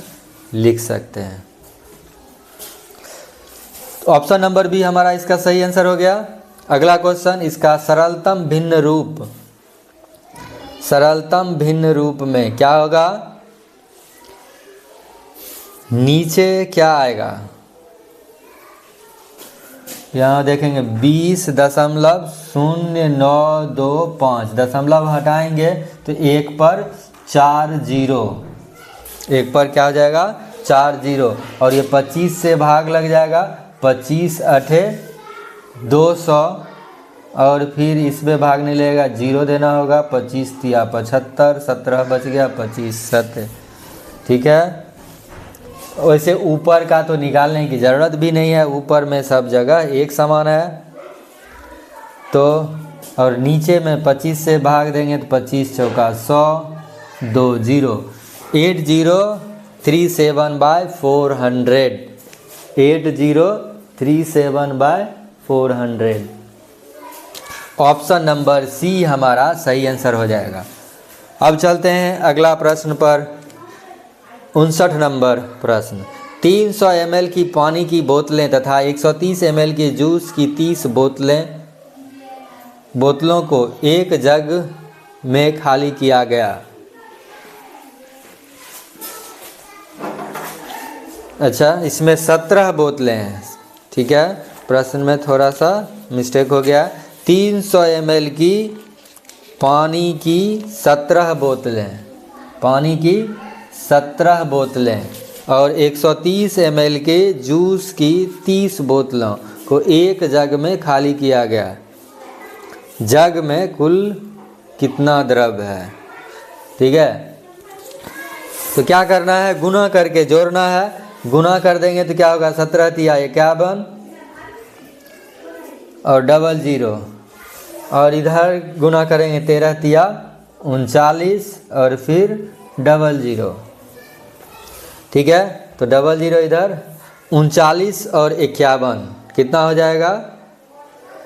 लिख सकते हैं। तो ऑप्शन नंबर बी हमारा इसका सही आंसर हो गया। अगला क्वेश्चन, इसका सरलतम भिन्न रूप, सरलतम भिन्न रूप में क्या होगा? नीचे क्या आएगा? यहाँ देखेंगे 20.0925, दशमलव हटाएंगे तो 1 पर 4 जीरो, 1 पर क्या हो जाएगा? 4 जीरो, और ये 25 से भाग लग जाएगा, 25 अठे 200, और फिर इसमें भाग नहीं लगेगा, जीरो देना होगा, 25 तिया 75, 17 बच गया, 25 7। ठीक है, वैसे ऊपर का तो निकालने की ज़रूरत भी नहीं है, ऊपर में सब जगह एक समान है। तो और नीचे में 25 से भाग देंगे तो 25 चौका 100, 2 जीरो, 8037/400, 8037/400। ऑप्शन नंबर सी हमारा सही आंसर हो जाएगा। अब चलते हैं अगला प्रश्न पर। 59 नंबर प्रश्न, 300 ml की पानी की बोतलें तथा 130 ml की जूस की 30 बोतलों को एक जग में खाली किया गया। अच्छा, इसमें 17 बोतलें हैं। ठीक है, प्रश्न में थोड़ा सा मिस्टेक हो गया। 300 ml की पानी की 17 बोतलें, पानी की 17 बोतलें और 130 ml के जूस की 30 बोतलों को एक जग में खाली किया गया। जग में कुल कितना द्रव है? ठीक है, तो क्या करना है? गुना करके जोड़ना है। गुना कर देंगे तो क्या होगा? 17 तिया 51 और डबल जीरो, और इधर गुना करेंगे 13 तिया 39 और फिर डबल जीरो। ठीक है, तो डबल जीरो इधर 39 और 51 कितना हो जाएगा?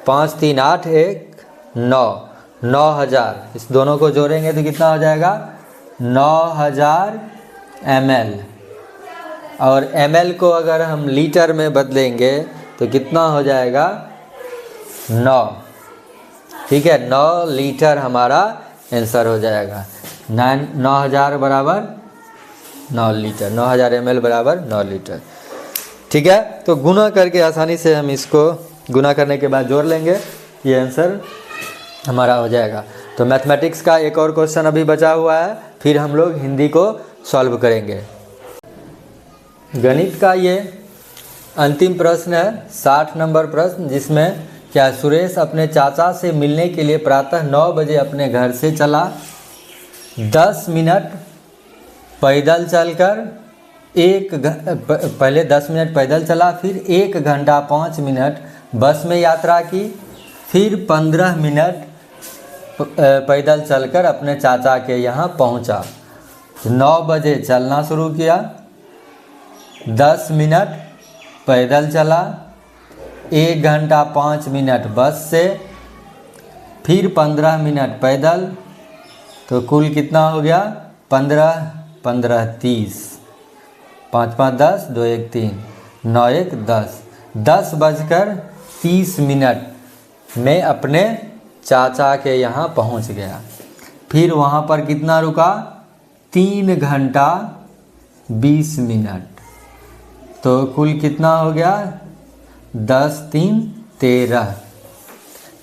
5 3 8 1 9, 9000। इस दोनों को जोड़ेंगे तो कितना हो जाएगा? 9000 ml। और ml को अगर हम लीटर में बदलेंगे तो कितना हो जाएगा? 9। ठीक है, 9 लीटर हमारा आंसर हो जाएगा। 9000 बराबर 9 लीटर, 9000 ml बराबर 9 लीटर। ठीक है, तो गुना करके आसानी से हम इसको गुना करने के बाद जोड़ लेंगे, ये आंसर हमारा हो जाएगा। तो मैथमेटिक्स का एक और क्वेश्चन अभी बचा हुआ है, फिर हम लोग हिंदी को सॉल्व करेंगे। गणित का ये अंतिम प्रश्न है, 60 नंबर प्रश्न, जिसमें क्या सुरेश अपने चाचा से मिलने के लिए प्रातः 9 बजे अपने घर से चला, 10 मिनट पैदल चलकर पहले 10 मिनट पैदल चला, फिर 1 घंटा 5 मिनट बस में यात्रा की, फिर 15 मिनट पैदल चलकर अपने चाचा के यहाँ पहुँचा। 9 बजे चलना शुरू किया, 10 मिनट पैदल चला, 1 घंटा 5 मिनट बस से, फिर 15 मिनट पैदल, तो कुल कितना हो गया? 15 15 30, 5 5 10, 2 1 3, 9 1 10, 10:30 में अपने चाचा के यहाँ पहुँच गया। फिर वहाँ पर कितना रुका? 3 घंटा 20 मिनट, तो कुल कितना हो गया? 10 3 13।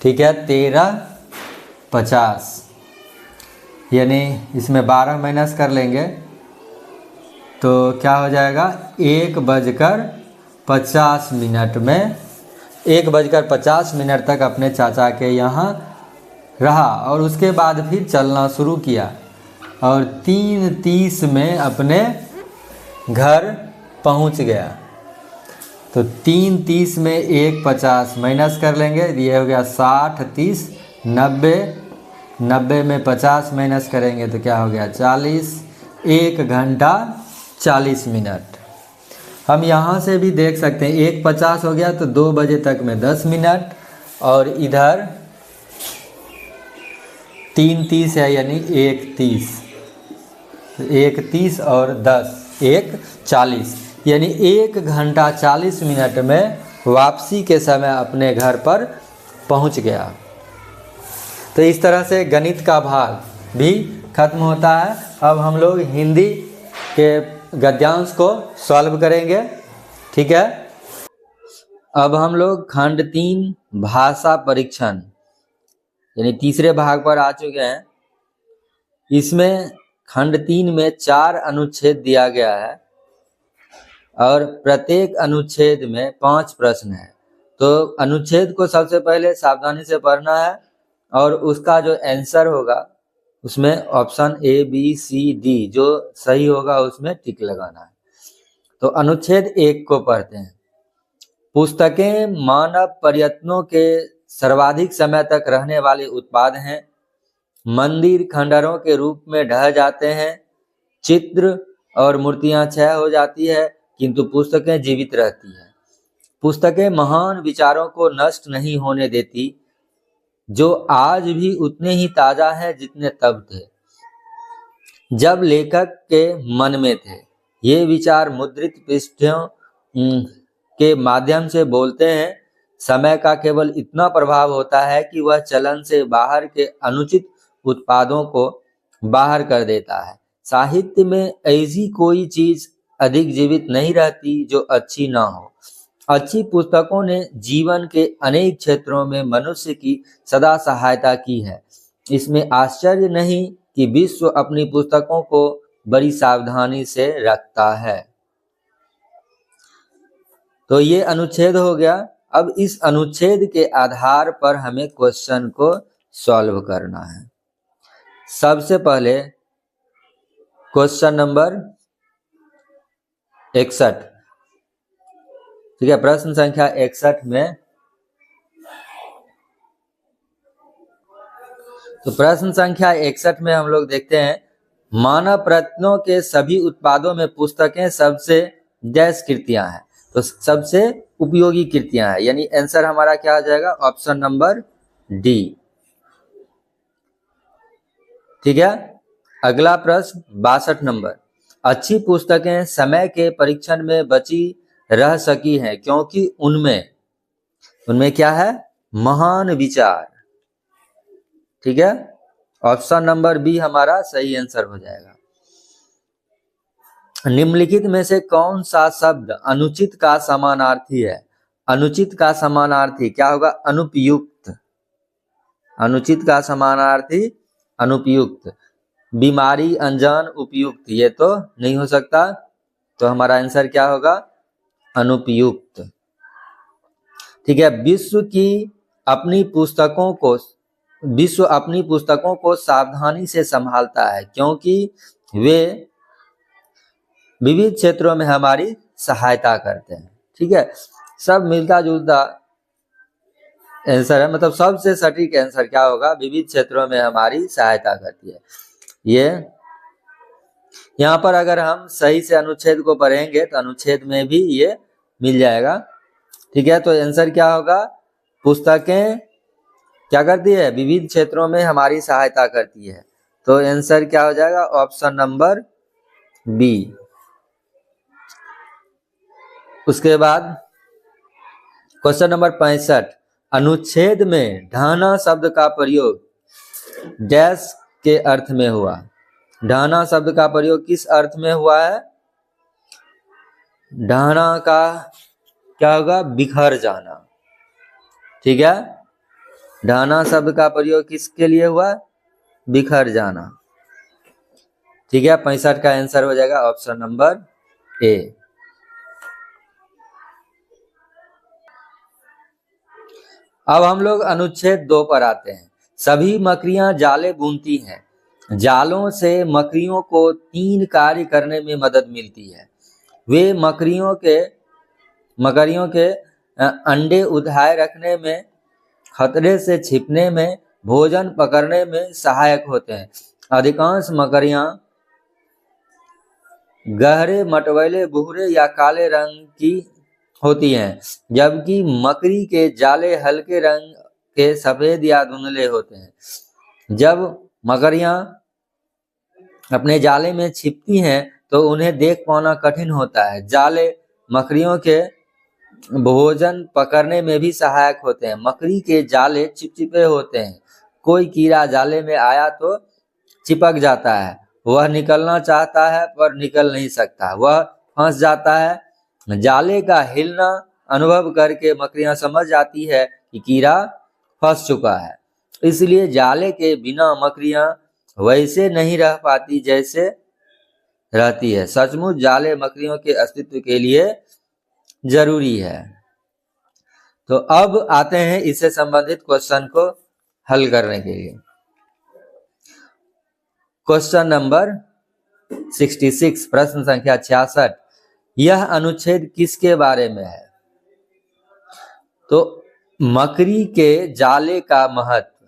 ठीक है, 13 50, यानी इसमें 12 माइनस कर लेंगे तो क्या हो जाएगा? 1:50 में 1:50 तक अपने चाचा के यहाँ रहा और उसके बाद फिर चलना शुरू किया और 3:30 में अपने घर पहुँच गया। तो 3:30 में 1:50 माइनस कर लेंगे, ये हो गया 60 30 90, 90 में 50 माइनस करेंगे तो क्या हो गया? 40। 1 घंटा 40 मिनट। हम यहाँ से भी देख सकते हैं 1:50 हो गया तो 2 बजे तक में 10 मिनट, और इधर 3:30 है यानी 1:30, 1:30 और 10 1:40, यानी 1 घंटा 40 मिनट में वापसी के समय अपने घर पर पहुंच गया। तो इस तरह से गणित का भाग भी खत्म होता है। अब हम लोग हिंदी के गद्यांश को सॉल्व करेंगे, ठीक है। अब हम लोग खंड 3 भाषा परीक्षण यानी तीसरे भाग पर आ चुके हैं। इसमें खंड 3 में 4 अनुच्छेद दिया गया है और प्रत्येक अनुच्छेद में 5 प्रश्न है। तो अनुच्छेद को सबसे पहले सावधानी से पढ़ना है और उसका जो आंसर होगा उसमें option A, B, C, D जो सही होगा उसमें टिक लगाना है। तो अनुच्छेद 1 को पढ़ते हैं। पुस्तकें मानव प्रयत्नों के सर्वाधिक समय तक रहने वाले उत्पाद हैं। मंदिर खंडहरों के रूप में ढह जाते हैं, चित्र और मूर्तियां क्षय हो जाती है, किंतु पुस्तकें जीवित रहती हैं। पुस्तकें महान विचारों को नष्ट नहीं होने देती, जो आज भी उतने ही ताजा हैं जितने तब थे जब लेखक के मन में थे। ये विचार मुद्रित पृष्ठों के माध्यम से बोलते हैं। समय का केवल इतना प्रभाव होता है कि वह चलन से बाहर के अनुचित उत्पादों को बाहर कर देता है। साहित्य में ऐसी कोई चीज अधिक जीवित नहीं रहती जो अच्छी ना हो। अच्छी पुस्तकों ने जीवन के अनेक क्षेत्रों में मनुष्य की सदा सहायता की है। इसमें आश्चर्य नहीं कि विश्व अपनी पुस्तकों को बड़ी सावधानी से रखता है। तो ये अनुच्छेद हो गया। अब इस अनुच्छेद के आधार पर हमें क्वेश्चन को सॉल्व करना है। सबसे पहले क्वेश्चन नंबर 61, ठीक है, प्रश्न संख्या 61 में, तो प्रश्न संख्या 61 में हम लोग देखते हैं, मानव प्रयत्नों के सभी उत्पादों में पुस्तकें सबसे डैश कृतियां हैं। तो सबसे उपयोगी कृतियां हैं, यानी आंसर हमारा क्या आ जाएगा, ऑप्शन नंबर डी, ठीक है। अगला प्रश्न 62 नंबर, अच्छी पुस्तकें समय के परीक्षण में बची रह सकी हैं क्योंकि उनमें क्या है, महान विचार, ठीक है। ऑप्शन नंबर बी हमारा सही आंसर हो जाएगा। निम्नलिखित में से कौन सा शब्द अनुचित का समानार्थी है? अनुचित का समानार्थी क्या होगा, अनुपयुक्त। अनुचित का समानार्थी अनुपयुक्त। बीमारी, अनजान, उपयुक्त, ये तो नहीं हो सकता, तो हमारा आंसर क्या होगा, अनुपयुक्त, ठीक है। विश्व अपनी पुस्तकों को सावधानी से संभालता है क्योंकि वे विविध क्षेत्रों में हमारी सहायता करते हैं, ठीक है। सब मिलता जुलता आंसर है, मतलब सबसे सटीक आंसर क्या होगा, विविध क्षेत्रों में हमारी सहायता करती है। ये यहाँ पर अगर हम सही से अनुच्छेद को पढ़ेंगे तो अनुच्छेद में भी ये मिल जाएगा, ठीक है। तो आंसर क्या होगा, पुस्तकें क्या करती है, विविध क्षेत्रों में हमारी सहायता करती है। तो आंसर क्या हो जाएगा, ऑप्शन नंबर बी। उसके बाद क्वेश्चन नंबर 65, अनुच्छेद में ढाना शब्द का प्रयोग डैश के अर्थ में हुआ। ढाना शब्द का प्रयोग किस अर्थ में हुआ है, ढाना का क्या होगा, बिखर जाना, ठीक है। ढाना शब्द का प्रयोग किसके लिए हुआ, बिखर जाना, ठीक है। 65 का आंसर हो जाएगा ऑप्शन नंबर ए। अब हम लोग अनुच्छेद 2 पर आते हैं। सभी मकड़ियां जाले बुनती हैं। जालों से मकड़ियों को 3 कार्य करने में मदद मिलती है। वे मकड़ियों के अंडे उठाए रखने में, खतरे से छिपने में, भोजन पकड़ने में सहायक होते हैं। अधिकांश मकड़ियां गहरे मटमैले भूरे या काले रंग की होती हैं, जबकि मकड़ी के जाले हल्के रंग के सफेद या धुंधले होते हैं। जब मकड़ियां अपने जाले में छिपती हैं तो उन्हें देख पाना कठिन होता है। जाले मकड़ियों के भोजन पकड़ने में भी सहायक होते हैं। मकड़ी के जाले चिपचिपे होते हैं। कोई कीड़ा जाले में आया तो चिपक जाता है। वह निकलना चाहता है पर निकल नहीं सकता, वह फंस जाता है। जाले का हिलना अनुभव करके मकड़ियां समझ जाती है कि कीड़ा फंस चुका है। इसलिए जाले के बिना मकड़ियां वैसे नहीं रह पाती जैसे रहती है। सचमुच जाले मकड़ियों के अस्तित्व के लिए जरूरी है। तो अब आते हैं इससे संबंधित क्वेश्चन को हल करने के लिए। क्वेश्चन नंबर 66, प्रश्न संख्या 66, यह अनुच्छेद किसके बारे में है? तो मकड़ी के जाले का महत्व,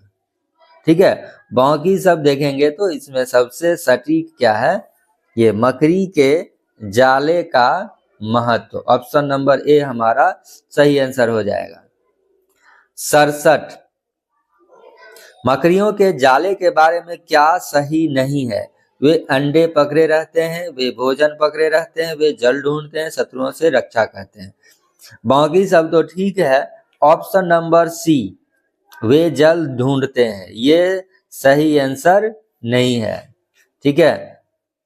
ठीक है। बाकी सब देखेंगे तो इसमें सबसे सटीक क्या है, ये मकड़ी के जाले का महत्व। ऑप्शन नंबर ए हमारा सही आंसर हो जाएगा। 67, मकड़ियों के जाले के बारे में क्या सही नहीं है? वे अंडे पकड़े रहते हैं, वे भोजन पकड़े रहते हैं, वे जल ढूंढते हैं, शत्रुओं से रक्षा करते हैं। बाकी सब तो ठीक है। ऑप्शन नंबर सी, वे जल ढूंढते हैं, ये सही आंसर नहीं है, ठीक है।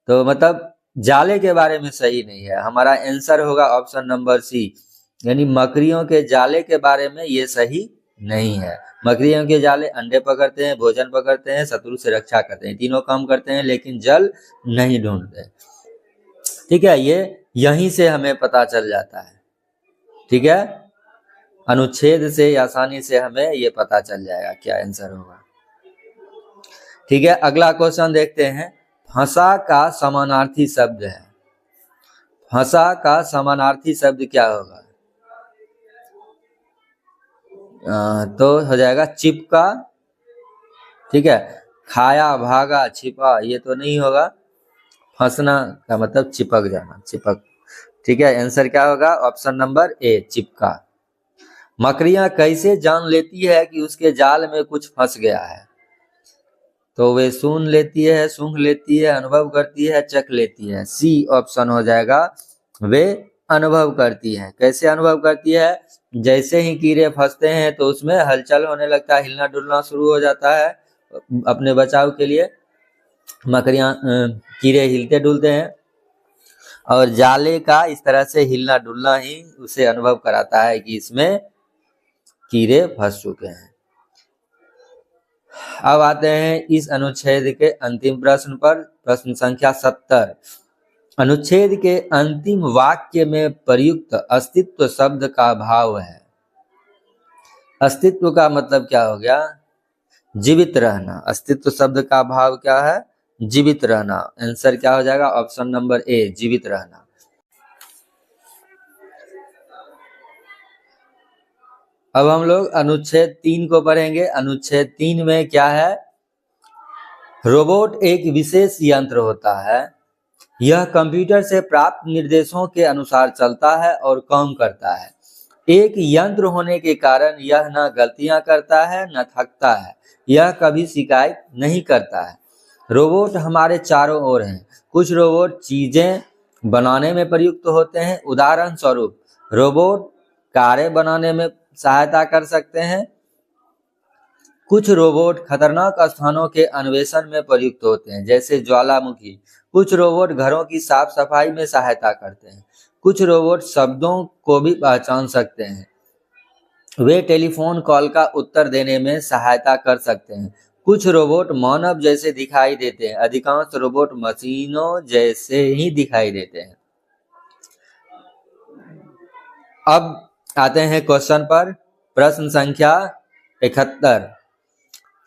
तो मतलब जाले के बारे में सही नहीं है, हमारा आंसर होगा ऑप्शन नंबर सी, यानी मकड़ियों के जाले के बारे में ये सही नहीं है। मकड़ियों के जाले अंडे पकड़ते हैं, भोजन पकड़ते हैं, शत्रु से रक्षा करते हैं, तीनों काम करते हैं लेकिन जल नहीं ढूंढते, ठीक है। ये यहीं से हमें पता चल जाता है, ठीक है। अनुच्छेद से आसानी से हमें ये पता चल जाएगा क्या आंसर होगा, ठीक है। अगला क्वेश्चन देखते हैं। फंसा का समानार्थी शब्द है। फंसा का समानार्थी शब्द क्या होगा? तो हो जाएगा चिपका, ठीक है। खाया, भागा, छिपा, ये तो नहीं होगा। फंसना का मतलब चिपक जाना, चिपक, ठीक है। आंसर क्या होगा? ऑप्शन नंबर ए, चिपका। मकड़ियां कैसे जान लेती है कि उसके जाल में कुछ फंस गया है? तो वे सूंघ लेती है, सूंघ लेती है, अनुभव करती है, चख लेती है। सी ऑप्शन हो जाएगा, वे अनुभव करती है। कैसे अनुभव करती है? जैसे ही कीड़े फंसते हैं तो उसमें हलचल होने लगता है, हिलना डुलना शुरू हो जाता है। अपने बचाव के लिए मकड़ियां कीड़े हिलते डुलते हैं और जाले का इस तरह से हिलना डुलना ही उसे अनुभव कराता है कि इसमें कीड़े फंस चुके हैं। अब आते हैं इस अनुच्छेद के अंतिम प्रश्न पर, प्रश्न संख्या 70। अनुच्छेद के अंतिम वाक्य में प्रयुक्त अस्तित्व शब्द का भाव है। अस्तित्व का मतलब क्या हो गया? जीवित रहना। अस्तित्व शब्द का भाव क्या है? जीवित रहना। आंसर क्या हो जाएगा? ऑप्शन नंबर ए, जीवित रहना। अब हम लोग अनुच्छेद 3 को पढ़ेंगे। अनुच्छेद 3 में क्या है? रोबोट एक विशेष यंत्र होता है। यह कंप्यूटर से प्राप्त निर्देशों के अनुसार चलता है और काम करता है। एक यंत्र होने के कारण यह न गलतियां करता है न थकता है। यह कभी शिकायत नहीं करता है। रोबोट हमारे चारों ओर हैं। कुछ रोबोट चीजें बनाने में प्रयुक्त होते हैं। उदाहरण स्वरूप रोबोट कारें बनाने में सहायता कर सकते हैं। कुछ रोबोट खतरनाक स्थानों के अन्वेषण में प्रयुक्त होते हैं, जैसे ज्वालामुखी। कुछ रोबोट घरों की साफ सफाई में सहायता करते हैं। कुछ रोबोट शब्दों को भी पहचान सकते हैं। वे टेलीफोन कॉल का उत्तर देने में सहायता कर सकते हैं। कुछ रोबोट मानव जैसे दिखाई देते हैं। अधिकांश रोबोट मशीनों जैसे ही दिखाई देते हैं। अब आते हैं क्वेश्चन पर। प्रश्न संख्या 71।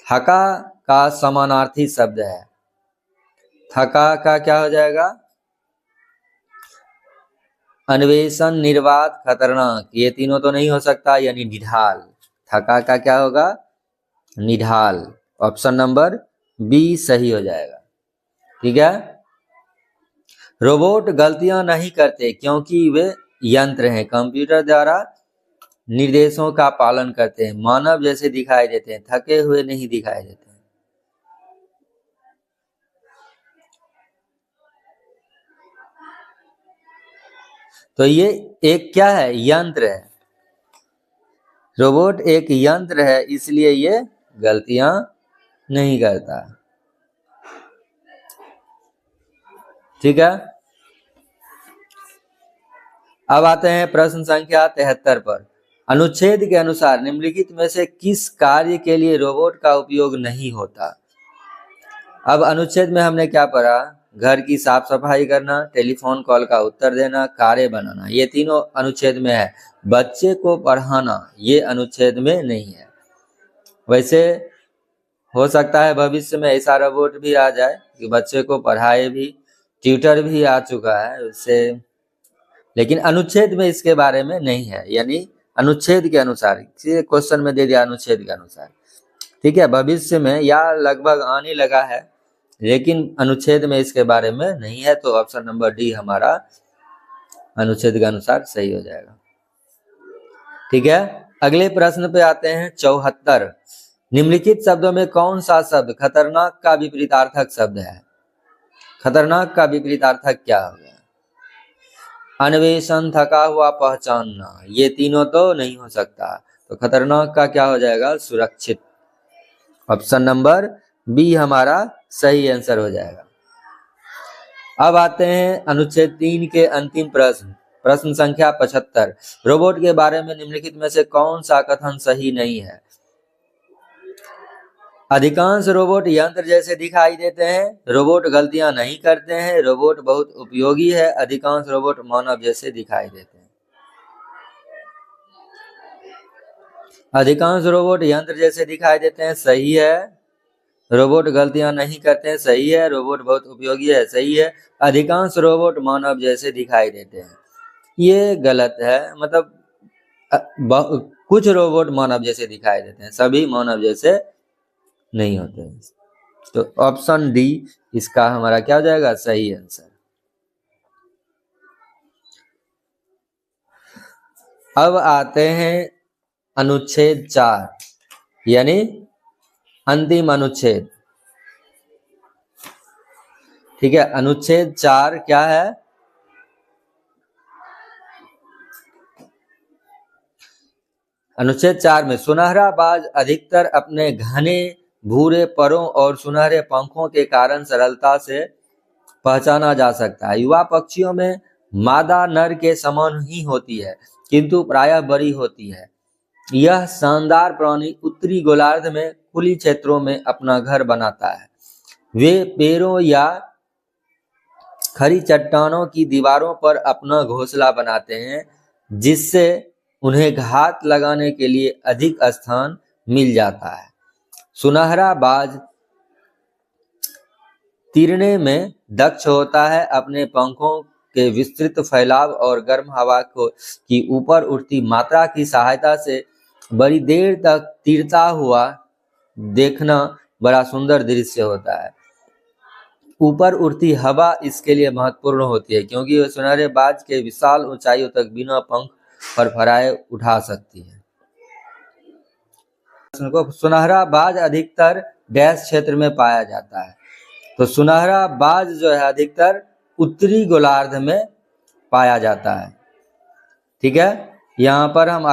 थका का समानार्थी शब्द है। थका का क्या हो जाएगा? अन्वेषण, निर्वात, खतरनाक, ये तीनों तो नहीं हो सकता, यानी निढाल। थका का क्या होगा? निढाल। ऑप्शन नंबर बी सही हो जाएगा, ठीक है। रोबोट गलतियां नहीं करते क्योंकि वे यंत्र हैं। कंप्यूटर द्वारा निर्देशों का पालन करते हैं। मानव जैसे दिखाई देते हैं, थके हुए नहीं दिखाई देते हैं। तो ये एक क्या है, यंत्र है। रोबोट एक यंत्र है, इसलिए ये गलतियां नहीं करता। ठीक है, अब आते हैं प्रश्न संख्या 73 पर। अनुच्छेद के अनुसार निम्नलिखित में से किस कार्य के लिए रोबोट का उपयोग नहीं होता। अब अनुच्छेद में हमने क्या पढ़ा, घर की साफ सफाई करना, टेलीफोन कॉल का उत्तर देना, कारें बनाना, ये तीनों अनुच्छेद में है। बच्चे को पढ़ाना ये अनुच्छेद में नहीं है। वैसे हो सकता है भविष्य में ऐसा रोबोट भी आ जाए कि बच्चे को पढ़ाए भी, ट्यूटर भी आ चुका है उससे, लेकिन अनुच्छेद में इसके बारे में नहीं है। यानी अनुच्छेद के अनुसार, क्वेश्चन में दे दिया अनुच्छेद के अनुसार। ठीक है, भविष्य में या लगभग आने लगा है, लेकिन अनुच्छेद में इसके बारे में नहीं है। तो ऑप्शन नंबर डी हमारा अनुच्छेद के अनुसार सही हो जाएगा। ठीक है, अगले प्रश्न पे आते हैं 74। निम्नलिखित शब्दों में कौन सा शब्द खतरनाक का विपरीतार्थक शब्द है। खतरनाक का विपरीतार्थक क्या हो गया। अन्वेषण, थका हुआ, पहचानना, ये तीनों तो नहीं हो सकता। तो खतरनाक का क्या हो जाएगा, सुरक्षित। ऑप्शन नंबर बी हमारा सही आंसर हो जाएगा। अब आते हैं अनुच्छेद 3 के अंतिम प्रश्न, प्रश्न संख्या 75। रोबोट के बारे में निम्नलिखित में से कौन सा कथन सही नहीं है। अधिकांश रोबोट यंत्र जैसे दिखाई देते हैं, रोबोट गलतियां नहीं करते हैं, रोबोट बहुत उपयोगी है, अधिकांश रोबोट मानव जैसे दिखाई देते हैं। अधिकांश रोबोट यंत्र जैसे दिखाई देते हैं, सही है। रोबोट गलतियां नहीं करते हैं, सही है। रोबोट बहुत उपयोगी है, सही है। अधिकांश रोबोट मानव जैसे दिखाई देते हैं, ये गलत है। मतलब कुछ रोबोट मानव जैसे दिखाई देते हैं, सभी मानव जैसे नहीं होते हैं। तो ऑप्शन डी इसका हमारा क्या हो जाएगा, सही आंसर। अब आते हैं अनुच्छेद 4 यानी अंतिम अनुच्छेद। ठीक है, अनुच्छेद 4 क्या है। अनुच्छेद 4 में सुनहरा बाज अधिकतर अपने घने भूरे परों और सुनहरे पंखों के कारण सरलता से पहचाना जा सकता है। युवा पक्षियों में मादा नर के समान ही होती है, किंतु प्रायः बड़ी होती है। यह शानदार प्राणी उत्तरी गोलार्ध में खुली क्षेत्रों में अपना घर बनाता है। वे पेड़ों या खड़ी चट्टानों की दीवारों पर अपना घोंसला बनाते हैं, जिससे उन्हें घात लगाने के लिए अधिक स्थान मिल जाता है। सुनहरा बाज तीरने में दक्ष होता है। अपने पंखों के विस्तृत फैलाव और गर्म हवा की ऊपर उठती मात्रा की सहायता से बड़ी देर तक तीरता हुआ देखना बड़ा सुंदर दृश्य होता है। ऊपर उड़ती हवा इसके लिए महत्वपूर्ण होती है, क्योंकि वह सुनहरे बाज के विशाल ऊंचाइयों तक बिना पंख फरफराए उठा सकती है। सुनहरा बाज अधिकतर डैश क्षेत्र में पाया जाता है। तो सुनहरा बाज जो है अधिकतर उत्तरी गोलार्ध में पाया जाता है। ठीक है, यहाँ पर हम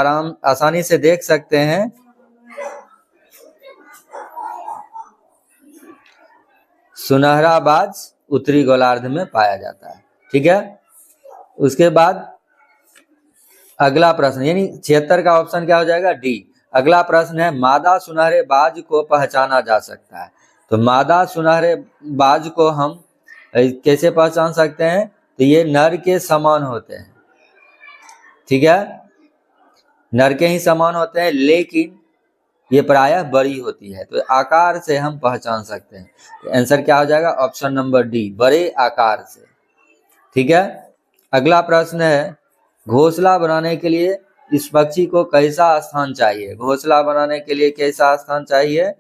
आसानी से देख सकते हैं। सुनहरा बाज उत्तरी गोलार्ध में पाया जाता है। ठीक है, उसके बाद अगला प्रश्न यानी 76 का ऑप्शन क्या हो जाएगा, डी। अगला प्रश्न है मादा सुनहरे बाज को पहचाना जा सकता है। तो मादा सुनहरे बाज को हम कैसे पहचान सकते हैं, तो ये नर के समान होते हैं। ठीक है, नर के ही समान होते हैं, लेकिन ये प्रायः बड़ी होती है। तो आकार से हम पहचान सकते हैं। तो आंसर क्या हो जाएगा, ऑप्शन नंबर डी, बड़े आकार से। ठीक है, अगला प्रश्न है घोंसला बनाने के लिए इस पक्षी को कैसा स्थान चाहिए। घोंसला बनाने के लिए कैसा स्थान चाहिए,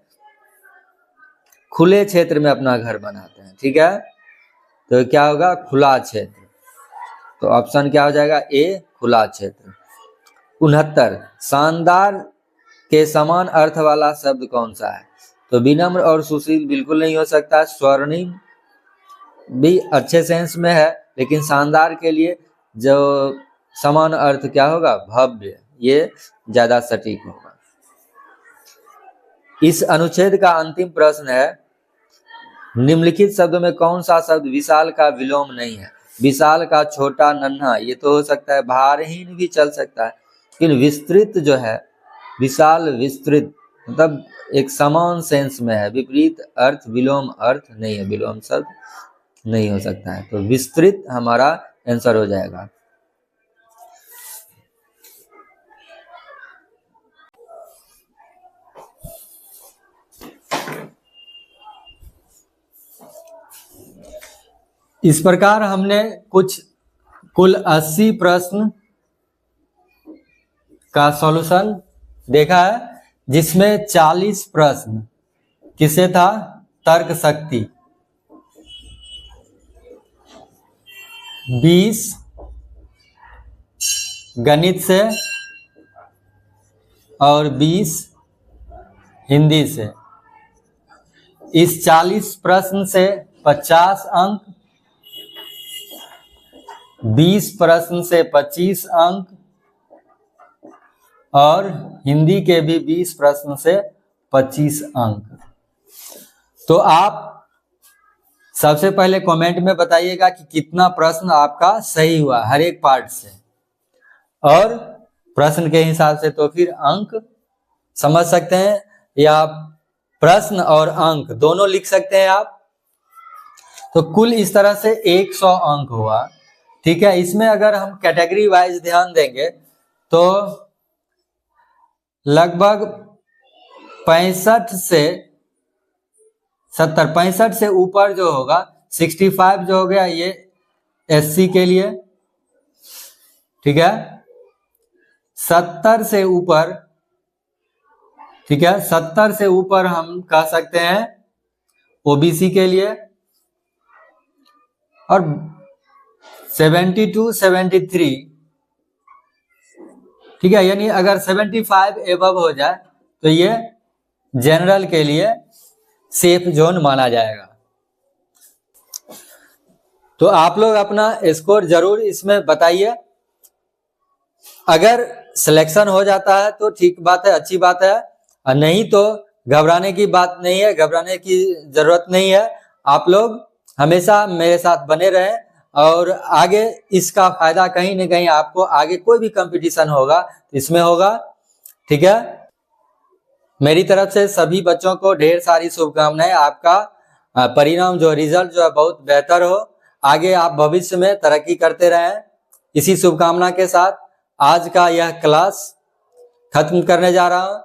खुले क्षेत्र में अपना घर बनाते हैं। ठीक है, तो क्या होगा, खुला क्षेत्र। तो ऑप्शन क्या हो जाएगा, ए, खुला क्षेत्र। 69 शानदार के समान अर्थ वाला शब्द कौन सा है। तो विनम्र और सुशील बिल्कुल नहीं हो सकता। स्वर्णिम भी अच्छे सेंस में है, लेकिन शानदार के लिए जो समान अर्थ क्या होगा? भव्य। ये ज्यादा सटीक होगा। इस अनुच्छेद का अंतिम प्रश्न है, निम्नलिखित शब्दों में कौन सा शब्द विशाल का विलोम नहीं है? विशाल का छोटा, नन्हा, ये तो हो सकता है। भारहीन भी चल सकता है, लेकिन विस्तृत जो है, विशाल विस्तृत मतलब एक समान सेंस में है। विपरीत अर्थ, विलोम अर्थ नहीं है, विलोम शब्द नहीं हो सकता है। तो विस्तृत हमारा आंसर हो जाएगा। इस प्रकार हमने कुल 80 प्रश्न का सॉल्यूशन देखा है, जिसमें 40 प्रश्न किससे था? तर्क शक्ति, 20 गणित से और 20 हिंदी से। इस 40 प्रश्न से 50 अंक, 20 प्रश्न से 25 अंक और हिंदी के भी 20 प्रश्न से 25 अंक। तो आप सबसे पहले कमेंट में बताइएगा कि कितना प्रश्न आपका सही हुआ हर एक पार्ट से, और प्रश्न के हिसाब से तो फिर अंक समझ सकते हैं, या प्रश्न और अंक दोनों लिख सकते हैं आप। तो कुल इस तरह से 100 अंक हुआ। ठीक है, इसमें अगर हम कैटेगरी वाइज ध्यान देंगे तो लगभग 65 से 70, 65 से ऊपर जो होगा, 65 जो हो गया ये एससी के लिए। ठीक है, 70 से ऊपर, ठीक है, 70 से ऊपर हम कह सकते हैं ओबीसी के लिए, और 72, 73, ठीक है, यानी अगर 75 एबव हो जाए तो ये जनरल के लिए सेफ जोन माना जाएगा। तो आप लोग अपना स्कोर जरूर इसमें बताइए। अगर सिलेक्शन हो जाता है तो ठीक बात है, अच्छी बात है, और नहीं तो घबराने की बात नहीं है, घबराने की जरूरत नहीं है। आप लोग हमेशा मेरे साथ बने रहें, और आगे इसका फायदा कहीं ना कहीं आपको आगे कोई भी कंपटीशन होगा इसमें होगा। ठीक है, मेरी तरफ से सभी बच्चों को ढेर सारी शुभकामनाएं। आपका परिणाम जो रिजल्ट जो है बहुत बेहतर हो, आगे आप भविष्य में तरक्की करते रहें। इसी शुभकामना के साथ आज का यह क्लास खत्म करने जा रहा हूं।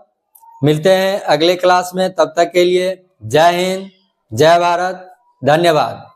मिलते हैं अगले क्लास में, तब तक के लिए जय हिंद, जय भारत, धन्यवाद।